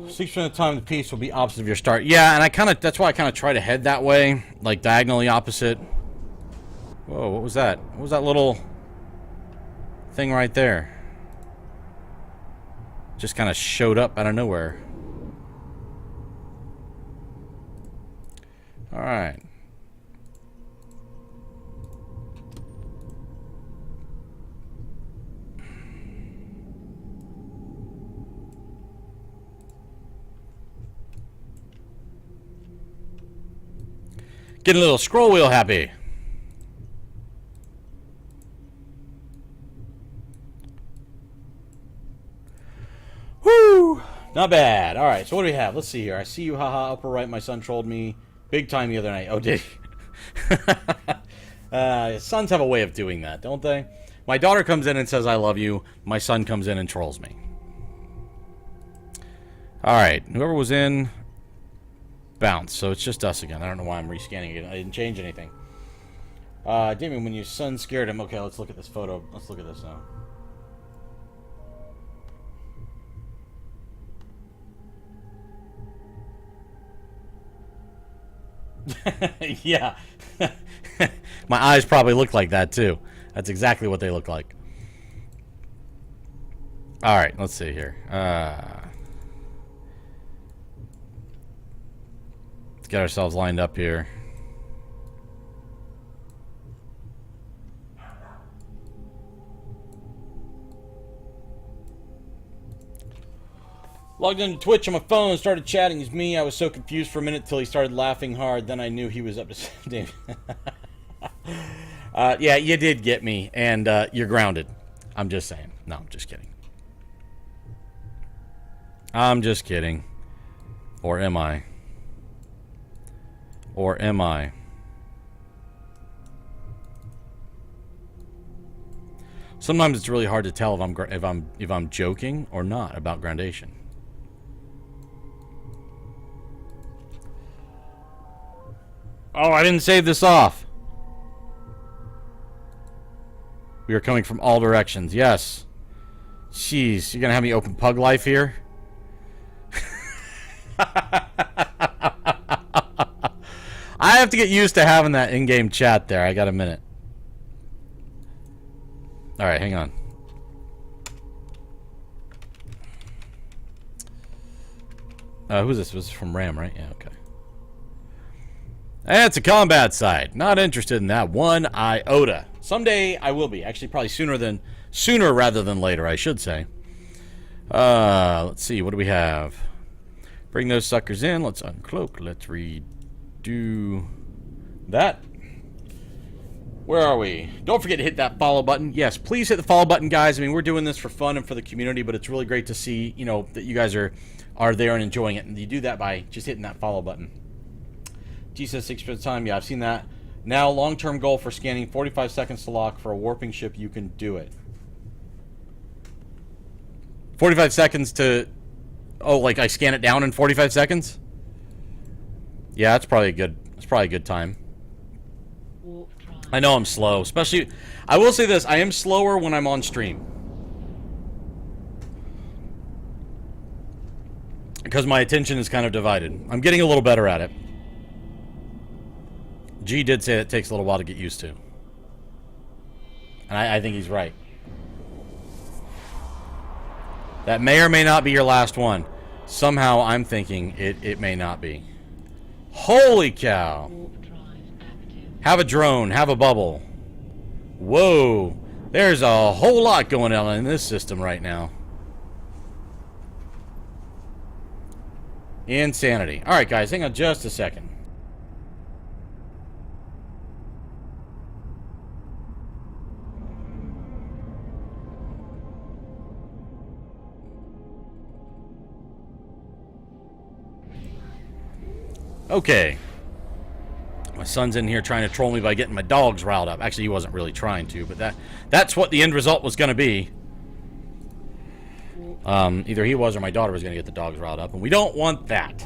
Six percent of the time the piece will be opposite of your start. Yeah, and that's why I kind of try to head that way, like diagonally opposite. Whoa, what was that? What was that little thing right there? Just kind of showed up out of nowhere. All right. Getting a little scroll wheel happy. Woo! Not bad. All right, so what do we have? Let's see here. I see you, haha, upper right. My son trolled me big time the other night. Oh, did he? Sons have a way of doing that, don't they? My daughter comes in and says, I love you. My son comes in and trolls me. All right, whoever was in, bounce. So it's just us again. I don't know why I'm rescanning it. I didn't change anything. Damien, when your son scared him. Okay, let's look at this photo. Let's look at this now. Yeah. My eyes probably look like that too. That's exactly what they look like. All right, let's see here. Let's get ourselves lined up here. Logged into Twitch on my phone, started chatting. It's me. I was so confused for a minute till he started laughing hard. Then I knew he was up to something. Yeah, you did get me, and you're grounded. I'm just saying. No, I'm just kidding. I'm just kidding. Or am I? Or am I? Sometimes it's really hard to tell if I'm joking or not about groundation. Oh, I didn't save this off. We are coming from all directions. Yes. Jeez, you're gonna have me open Pug Life here? I have to get used to having that in-game chat there. I got a minute. Alright, hang on. Who's this? This is from Ram, right? Yeah, okay. It's a combat site. Not interested in that one iota. Someday I will be. Actually, probably sooner rather than later, I should say. Let's see. What do we have? Bring those suckers in. Let's uncloak. Let's redo that. Where are we? Don't forget to hit that follow button. Yes, please hit the follow button, guys. I mean, we're doing this for fun and for the community, but it's really great to see, you know, that you guys are there and enjoying it. And you do that by just hitting that follow button. G says 6% time. Yeah, I've seen that. Now, long-term goal for scanning, 45 seconds to lock. For a warping ship, you can do it. 45 seconds to... Oh, like I scan it down in 45 seconds? Yeah, that's probably a good time. I know I'm slow. Especially... I will say this. I am slower when I'm on stream. Because my attention is kind of divided. I'm getting a little better at it. G did say it takes a little while to get used to. And I think he's right. That may or may not be your last one. Somehow I'm thinking it may not be. Holy cow. Have a drone. Have a bubble. Whoa. There's a whole lot going on in this system right now. Insanity. Alright, guys. Hang on just a second. Okay. My son's in here trying to troll me by getting my dogs riled up. Actually, he wasn't really trying to, but that's what the end result was going to be. Either he was or my daughter was going to get the dogs riled up, and we don't want that.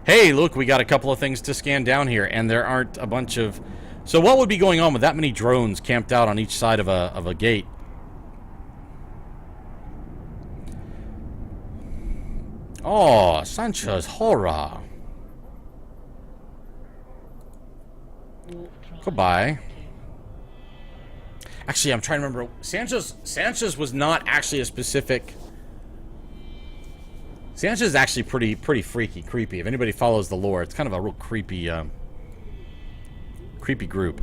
Hey, look, we got a couple of things to scan down here, and there aren't a bunch of... So what would be going on with that many drones camped out on each side of a gate? Oh, Sancho's horror. Goodbye. Actually, I'm trying to remember. Sanchez was not actually a specific... Sanchez is actually pretty freaky, creepy. If anybody follows the lore, it's kind of a real creepy, creepy group.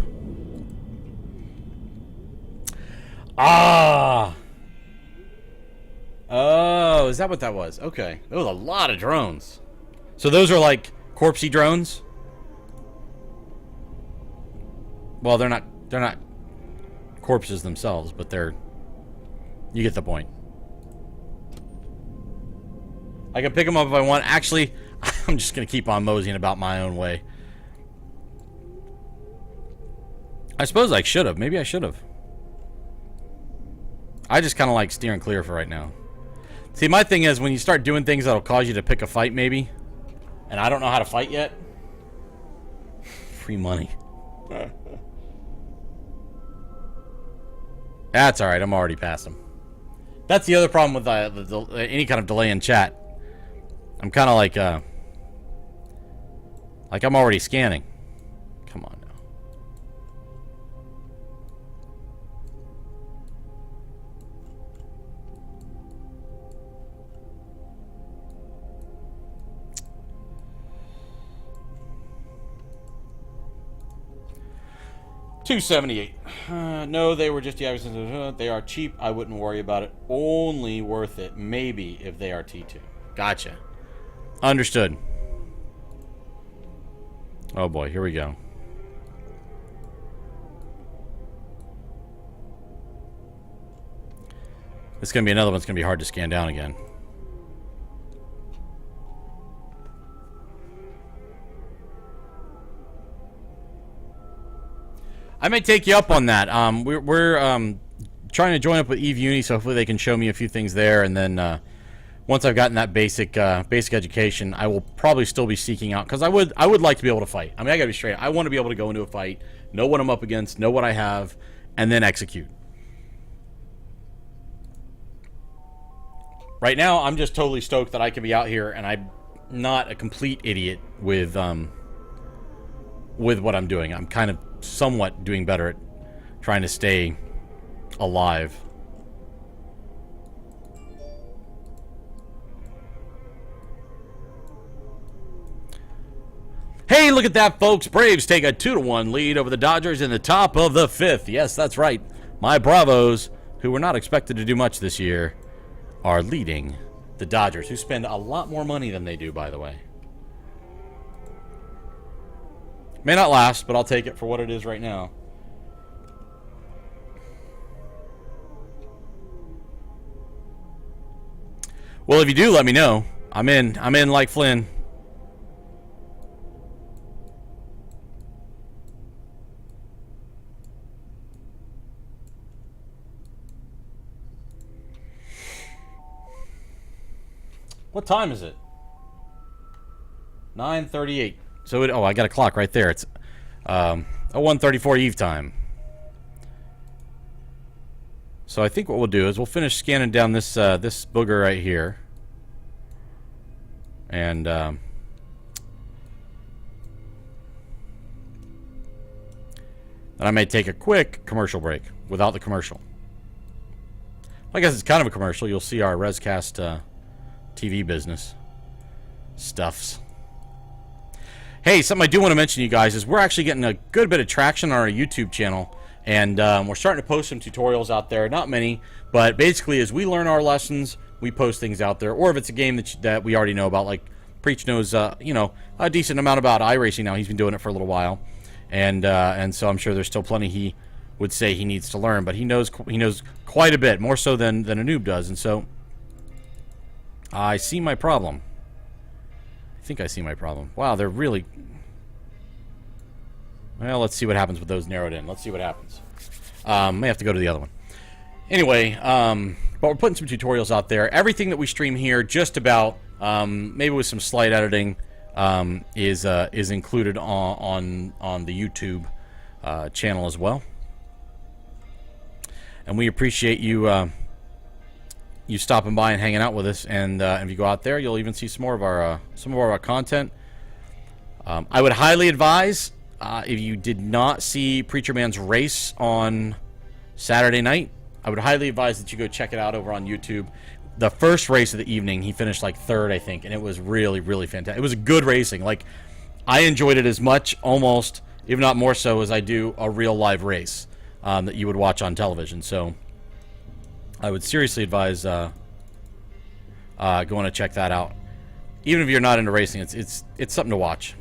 Ah! Oh, is that what that was? Okay. There was a lot of drones. So those are like corpsey drones. Well, they're not corpses themselves, but they're, you get the point. I can pick them up if I want. Actually, I'm just going to keep on moseying about my own way. I suppose I should have. Maybe I should have. I just kind of like steering clear for right now. See, my thing is when you start doing things that'll cause you to pick a fight, maybe, and I don't know how to fight yet. Free money. That's all right. I'm already past him. That's the other problem with any kind of delay in chat. I'm kind of like I'm already scanning. Come on now. $278. No, they were just they are cheap. I wouldn't worry about it. Only worth it, maybe, if they are T2. Gotcha. Understood. Oh boy, here we go. This is gonna be another one that's gonna be hard to scan down again. I may take you up on that. We're trying to join up with Eve Uni, so hopefully they can show me a few things there. And then once I've gotten that basic education, I will probably still be seeking out, because I would like to be able to fight. I mean, I gotta be straight. I want to be able to go into a fight, know what I'm up against, know what I have, and then execute. Right now, I'm just totally stoked that I can be out here, and I'm not a complete idiot with what I'm doing. I'm kind of somewhat doing better at trying to stay alive. Hey, look at that, folks. Braves take a 2-1 lead over the Dodgers in the top of the 5th. Yes, that's right. My Bravos, who were not expected to do much this year, are leading the Dodgers, who spend a lot more money than they do, by the way. May not last, but I'll take it for what it is right now. Well, if you do, let me know. I'm in like Flynn. What time is it? 9:38. So oh, I got a clock right there. It's 1:34 Eve time. So I think what we'll do is we'll finish scanning down this this booger right here, and then I may take a quick commercial break without the commercial. I guess it's kind of a commercial. You'll see our Rescast TV business stuffs. Hey, something I do want to mention to you guys is we're actually getting a good bit of traction on our YouTube channel, and we're starting to post some tutorials out there. Not many, but basically as we learn our lessons, we post things out there. Or if it's a game that we already know about, like Preach knows, you know, a decent amount about iRacing now. He's been doing it for a little while, and so I'm sure there's still plenty he would say he needs to learn, but he knows quite a bit, more so than a noob does, and so I see my problem. I think I see my problem. Wow, they're really... Well, let's see what happens with those narrowed in. Let's see what happens. May have to go to the other one. Anyway, but we're putting some tutorials out there. Everything that we stream here, just about, maybe with some slight editing, is included on the YouTube channel as well. And we appreciate you you stopping by and hanging out with us, and if you go out there, you'll even see some more of our content. I would highly advise, if you did not see Preacher Man's race on Saturday night, I would highly advise that you go check it out over on YouTube. The first race of the evening, he finished like 3rd, I think, and it was really, really fantastic. It was good racing. Like, I enjoyed it as much, almost, if not more so, as I do a real live race that you would watch on television. So I would seriously advise going to check that out. even if you're not into racing, it's something to watch.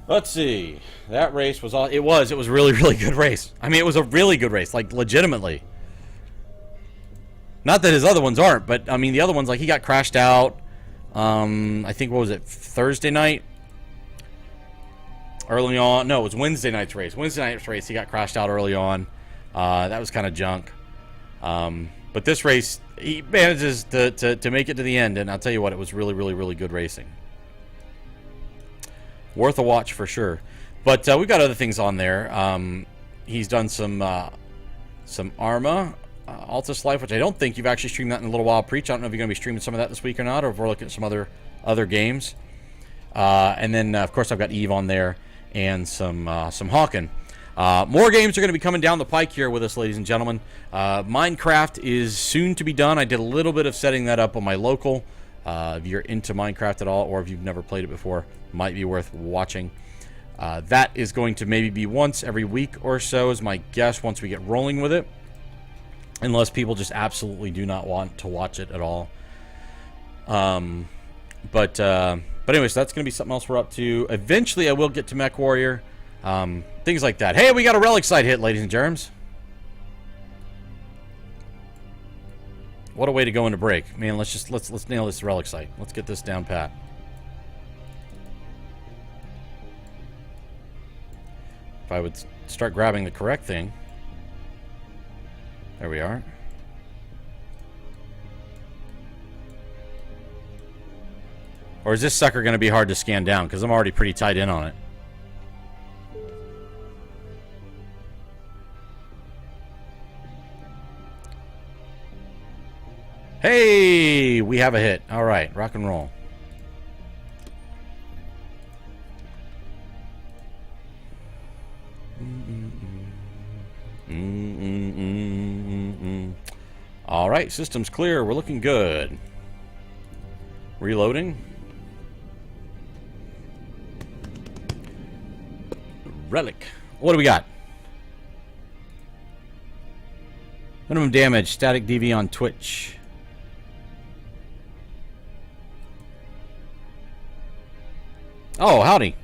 Let's see. That race was all. It was really, really good race. I mean, it was a really good race, like legitimately. Not that his other ones aren't, but I mean the other ones, like he got crashed out. I think what was it, Thursday night? Early on. No, it was Wednesday night's race. Wednesday night's race, he got crashed out early on. That was kind of junk. But this race, he manages to make it to the end, and I'll tell you what, it was really, really, really good racing. Worth a watch for sure. But we've got other things on there. He's done some Arma, Altus Life, which I don't think you've actually streamed that in a little while. Preach, I don't know if you're going to be streaming some of that this week or not, or if we're looking at some other games. And then, of course, I've got Eve on there and some Hawken. More games are going to be coming down the pike here with us, ladies and gentlemen. Minecraft is soon to be done. I did a little bit of setting that up on my local. If you're into Minecraft at all, or if you've never played it before, might be worth watching. That is going to maybe be once every week or so, is my guess, once we get rolling with it. Unless people just absolutely do not want to watch it at all. But anyways, that's going to be something else we're up to. Eventually, I will get to Mech Warrior. Things like that. Hey, we got a relic site hit, ladies and germs. What a way to go into break. Man, let's nail this relic site. Let's get this down pat. If I would start grabbing the correct thing. There we are. Or is this sucker going to be hard to scan down? Because I'm already pretty tied in on it. Hey, we have a hit. All right, rock and roll. All right, system's clear. We're looking good. Reloading. Relic. What do we got? Minimum damage. Static DV on Twitch. Oh, howdy.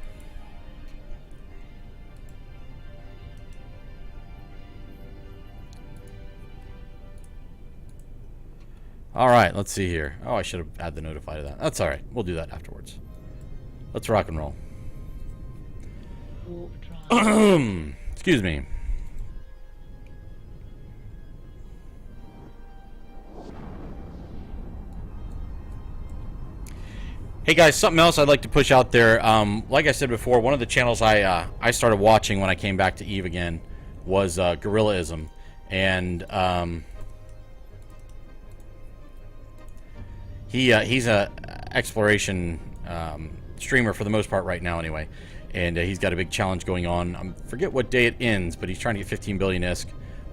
All right, let's see here. Oh, I should have had the notify to that. That's all right. We'll do that afterwards. Let's rock and roll. Excuse me. Hey guys, something else I'd like to push out there. Like I said before, one of the channels I started watching when I came back to Eve again was Gorillaism, and he's a exploration streamer for the most part right now, anyway. And he's got a big challenge going on. I forget what day it ends, but he's trying to get 15 billion ISK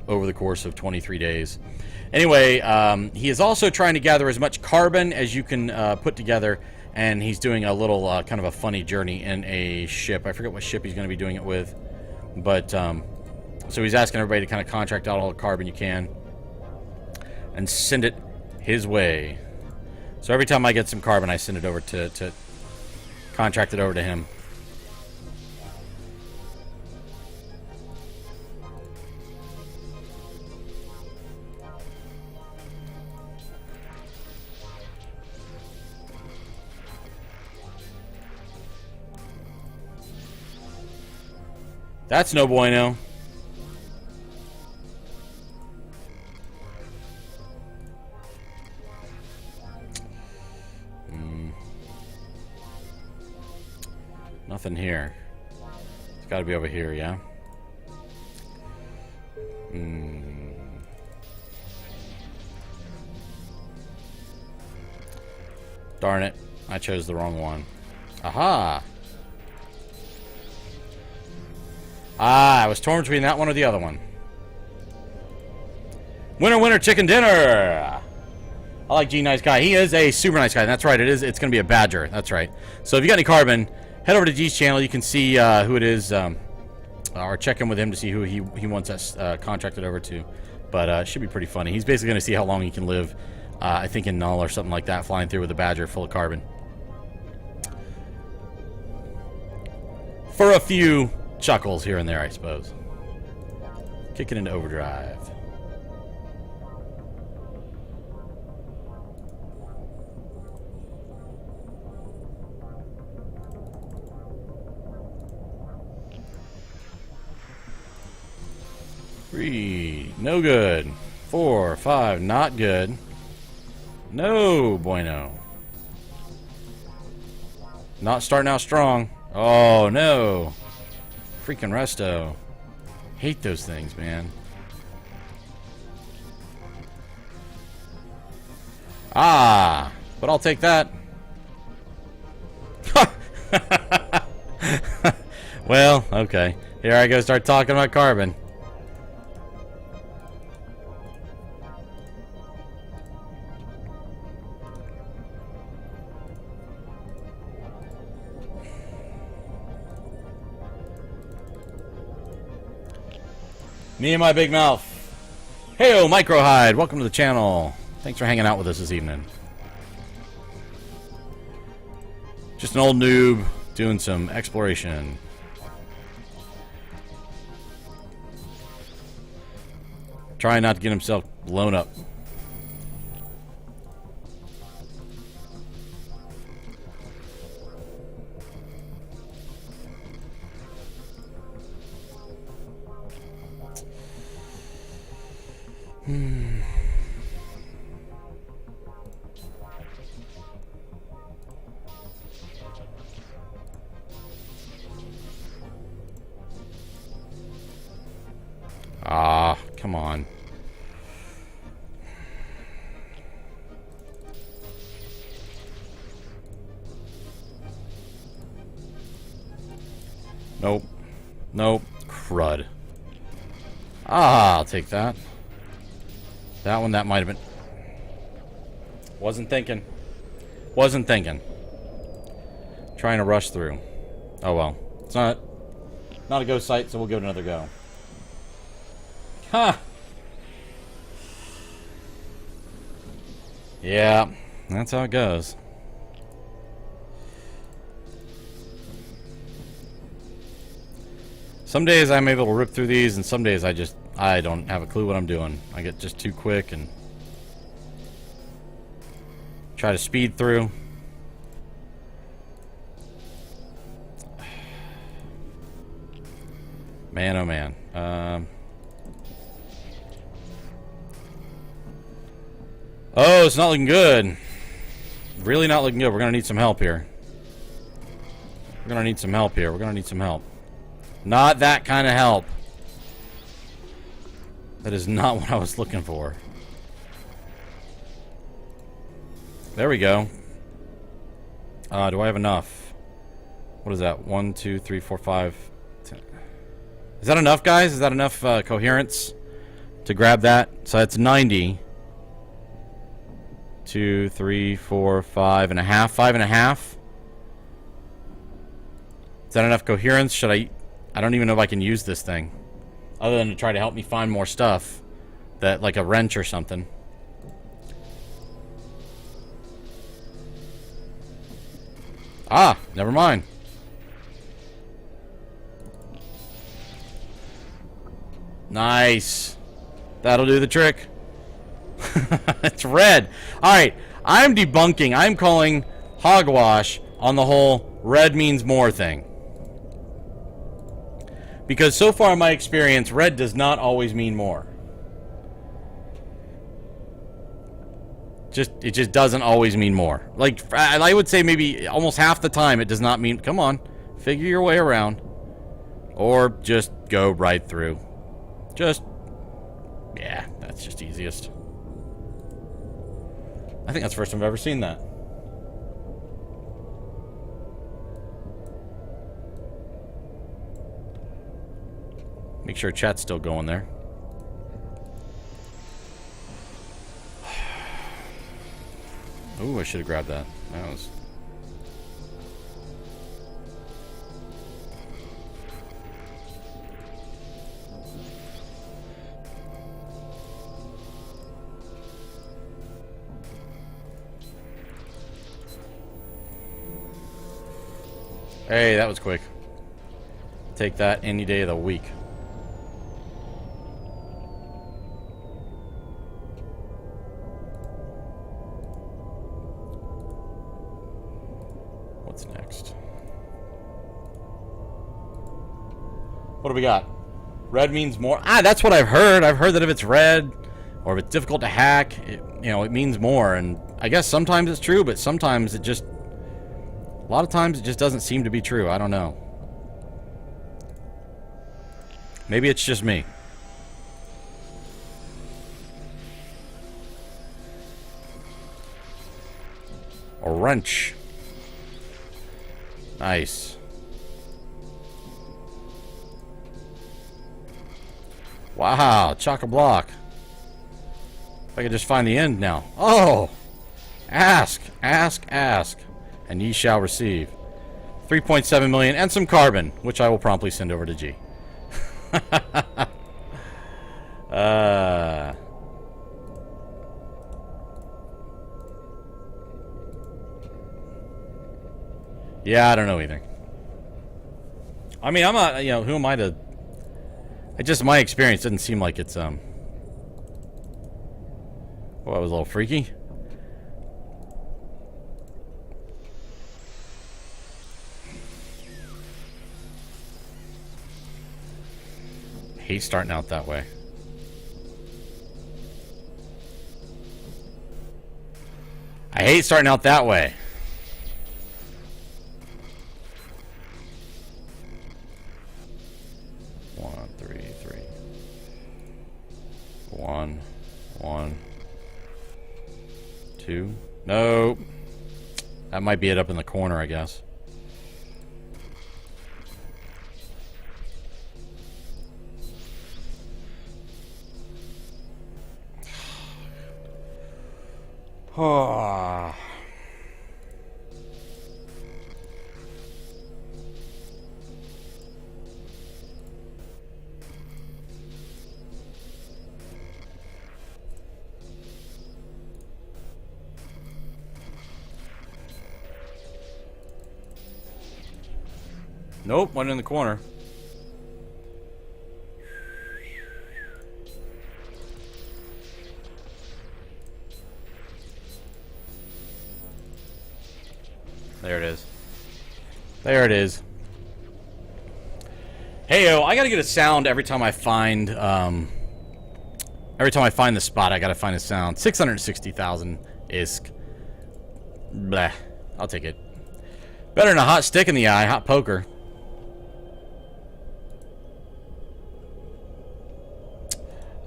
over the course of 23 days. Anyway, he is also trying to gather as much carbon as you can put together, and he's doing a little kind of a funny journey in a ship. I forget what ship he's going to be doing it with, but so he's asking everybody to kind of contract out all the carbon you can and send it his way. So every time I get some carbon, I send it over to contract it over to him. That's no bueno. Nothing here. It's got to be over here, yeah? Darn it. I chose the wrong one. Aha! Ah, I was torn between that one or the other one. Winner, winner, chicken dinner! I like G Nice Guy. He is a super nice guy. That's right. It's going to be a badger. That's right. So if you got any carbon, head over to G's channel. You can see who it is, or check in with him to see who he wants us contracted over to. But it should be pretty funny. He's basically going to see how long he can live, I think in Null or something like that, flying through with a Badger full of carbon. For a few chuckles here and there, I suppose. Kick it into overdrive. Three, no good. 4, 5, not good. No bueno. Not starting out strong. Oh no. Freaking resto. Hate those things, man. Ah, but I'll take that. Well, okay. Here I go start talking about carbon. Me and my big mouth. Heyo, Microhide. Welcome to the channel. Thanks for hanging out with us this evening. Just an old noob doing some exploration. Trying not to get himself blown up. Ah, come on. Nope. Nope. Crud. Ah, I'll take that. That one, that might have been... Wasn't thinking. Wasn't thinking. Trying to rush through. Oh well. It's not a go sight, so we'll give it another go. Ha! Yeah, that's how it goes. Some days I'm able to rip through these, and some days I don't have a clue what I'm doing. I get just too quick and try to speed through. Man, oh man. Oh, it's not looking good. Really not looking good. We're gonna need some help here. We're gonna need some help here. We're gonna need some help. Not that kind of help. That is not what I was looking for. There we go. Do I have enough? What is that? 1, 2, 3, 4, 5, 10. Is that enough, guys? Is that enough coherence to grab that? So that's 90. 2, 3, 4, 5 and a half. 5 and a half. Is that enough coherence? Should I don't even know if I can use this thing. Other than to try to help me find more stuff. That, like a wrench or something. Ah, never mind. Nice. That'll do the trick. It's red. Alright, I'm debunking. I'm calling hogwash on the whole red means more thing. Because so far in my experience, red does not always mean more. It just doesn't always mean more. Like, I would say maybe almost half the time it does not mean... Come on, figure your way around. Or just go right through. Yeah, that's just easiest. I think that's the first time I've ever seen that. Make sure chat's still going there. Ooh, I should have grabbed that. That was... Hey, that was quick. Take that any day of the week. What's next? What do we got? Red means more. Ah, that's what I've heard. I've heard that if it's red or if it's difficult to hack, it means more. And I guess sometimes it's true, but sometimes it just... A lot of times it just doesn't seem to be true. I don't know. Maybe it's just me. A wrench. Nice. Wow, chock-a-block. If I could just find the end now. Oh! Ask, ask, ask, and ye shall receive. 3.7 million and some carbon, which I will promptly send over to G. Yeah, I don't know either. I mean, I'm not, who am I to... Just my experience doesn't seem like it's, Well, it was a little freaky. Hate starting out that way. I hate starting out that way. One, two. No. That might be it up in the corner, I guess. Oh. Nope, one in the corner. There it is. There it is. Heyo, I gotta get a sound every time I find the spot. I gotta find a sound. 660,000 ISK. Blah. I'll take it. Better than a hot stick in the eye, hot poker.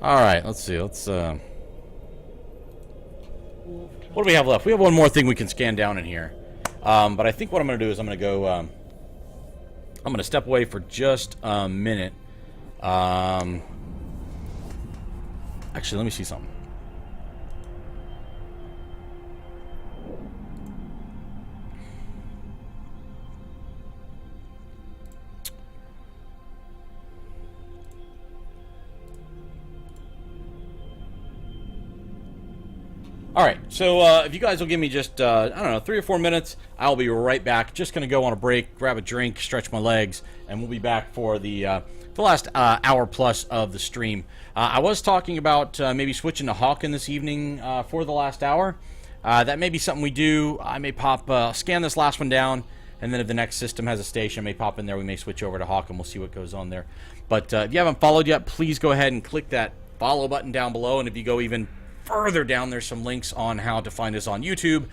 Alright, let's see. What do we have left? We have one more thing we can scan down in here. But I think what I'm going to do is I'm going to go... I'm going to step away for just a minute. Actually, let me see something. Alright, so if you guys will give me just, I don't know, 3 or 4 minutes, I'll be right back. Just going to go on a break, grab a drink, stretch my legs, and we'll be back for the last hour plus of the stream. I was talking about maybe switching to Hawken this evening for the last hour. That may be something we do. I may scan this last one down, and then if the next system has a station, I may pop in there. We may switch over to Hawken. We'll see what goes on there. But if you haven't followed yet, please go ahead and click that follow button down below, and if you go even further down, there's some links on how to find us on YouTube,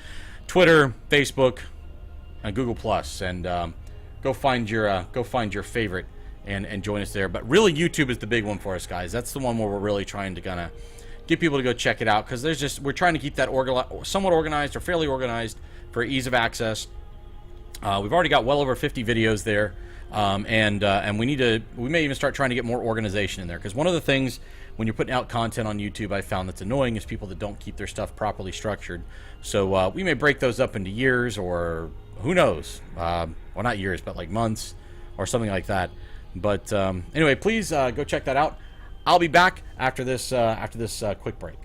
Twitter, Facebook, and Google Plus, and go find your favorite and join us there. But really, YouTube is the big one for us, guys. That's the one where we're really trying to kind of get people to go check it out, because we're trying to keep that somewhat organized or fairly organized for ease of access. We've already got well over 50 videos there, and we may even start trying to get more organization in there, because one of the things when you're putting out content on YouTube, I found that's annoying is people that don't keep their stuff properly structured. So we may break those up into years, or who knows? Well, not years, but like months or something like that. But anyway, please go check that out. I'll be back after this quick break.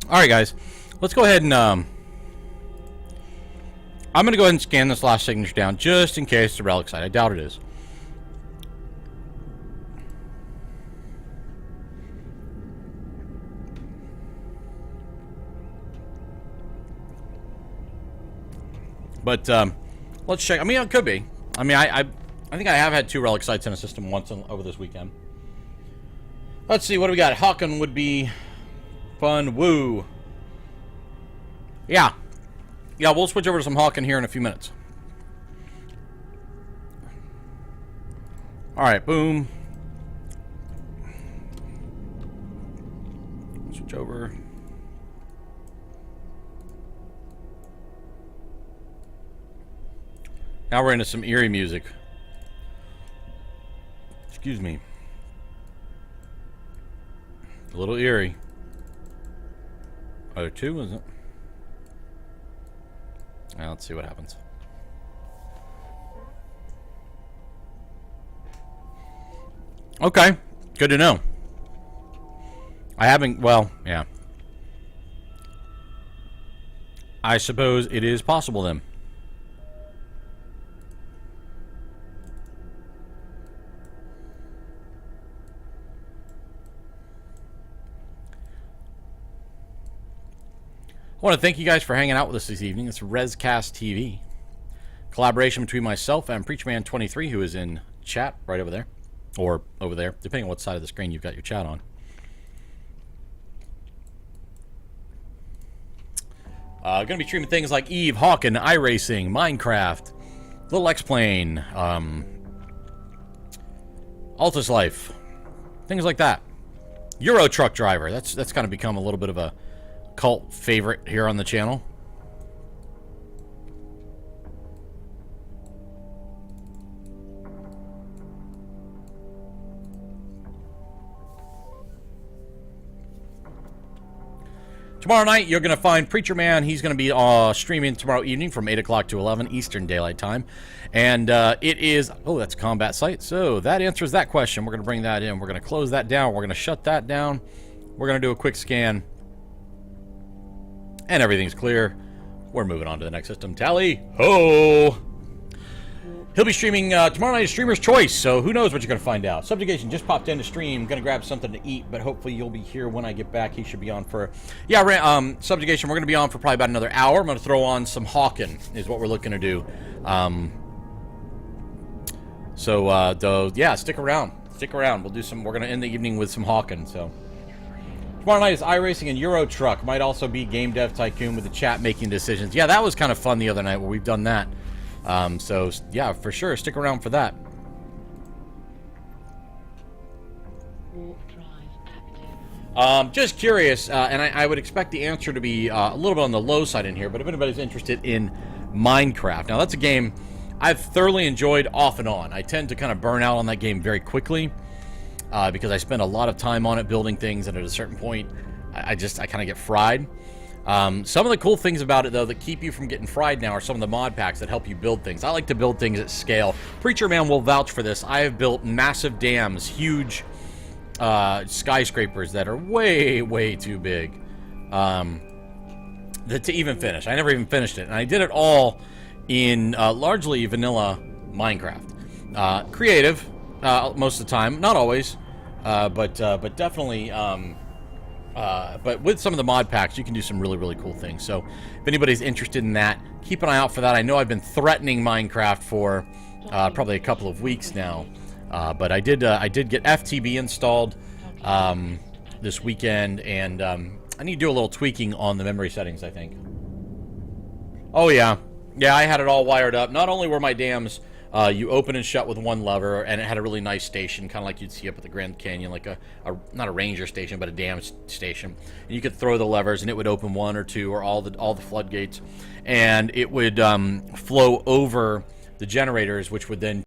All right, guys. Let's go ahead and... I'm going to go ahead and scan this last signature down just in case it's a relic site. I doubt it is. But let's check. I mean, it could be. I mean, I think I have had 2 relic sites in a system once over this weekend. Let's see. What do we got? Hawken would be fun. Woo. Yeah. Yeah, we'll switch over to some Hawken here in a few minutes. All right, boom. Switch over. Now we're into some eerie music. Excuse me. A little eerie. Are there 2, is it? Now let's see what happens. Okay, good to know. I haven't, well, yeah. I suppose it is possible then. I want to thank you guys for hanging out with us this evening. It's ResCast TV. Collaboration between myself and PreacherMan23, who is in chat right over there. Or over there, depending on what side of the screen you've got your chat on. Going to be streaming things like Eve, Hawken, iRacing, Minecraft, Little X-Plane, Altus Life, things like that. Euro Truck Driver, that's kind of become a little bit of a cult favorite here on the channel. Tomorrow night, you're going to find Preacher Man. He's going to be streaming tomorrow evening from 8 o'clock to 11 Eastern Daylight Time. And it is... Oh, that's a combat site. So that answers that question. We're going to bring that in. We're going to close that down. We're going to shut that down. We're going to do a quick scan. And everything's clear. We're moving on to the next system. Tally ho! He'll be streaming tomorrow night, Streamer's Choice, so who knows what you're going to find out. Subjugation just popped in to stream. Going to grab something to eat, but hopefully you'll be here when I get back. He should be on for... Yeah, Subjugation, we're going to be on for probably about another hour. I'm going to throw on some Hawken, is what we're looking to do. Yeah, stick around. Stick around. We'll do some... We're going to end the evening with some Hawken, so... Tomorrow night is iRacing and Euro Truck. Might also be Game Dev Tycoon with the chat making decisions. Yeah, that was kind of fun the other night where we've done that. So, yeah, for sure. Stick around for that. Just curious, and I would expect the answer to be a little bit on the low side in here, but if anybody's interested in Minecraft. Now, that's a game I've thoroughly enjoyed off and on. I tend to kind of burn out on that game very quickly because I spend a lot of time on it building things, and at a certain point, I kind of get fried. Some of the cool things about it, though, that keep you from getting fried now are some of the mod packs that help you build things. I like to build things at scale. Preacher Man will vouch for this. I have built massive dams, huge skyscrapers that are way, way too big to even finish. I never even finished it. And I did it all in largely vanilla Minecraft. Creative most of the time. Not always, but definitely... but with some of the mod packs, you can do some really, really cool things. So if anybody's interested in that, keep an eye out for that. I know I've been threatening Minecraft for probably a couple of weeks now. But I did get FTB installed this weekend, and I need to do a little tweaking on the memory settings, I think. Oh, yeah. Yeah, I had it all wired up. Not only were my dams... you open and shut with one lever, and it had a really nice station, kind of like you'd see up at the Grand Canyon, like not a ranger station, but a dam station. And you could throw the levers, and it would open one or two or all the floodgates, and it would flow over the generators, which would then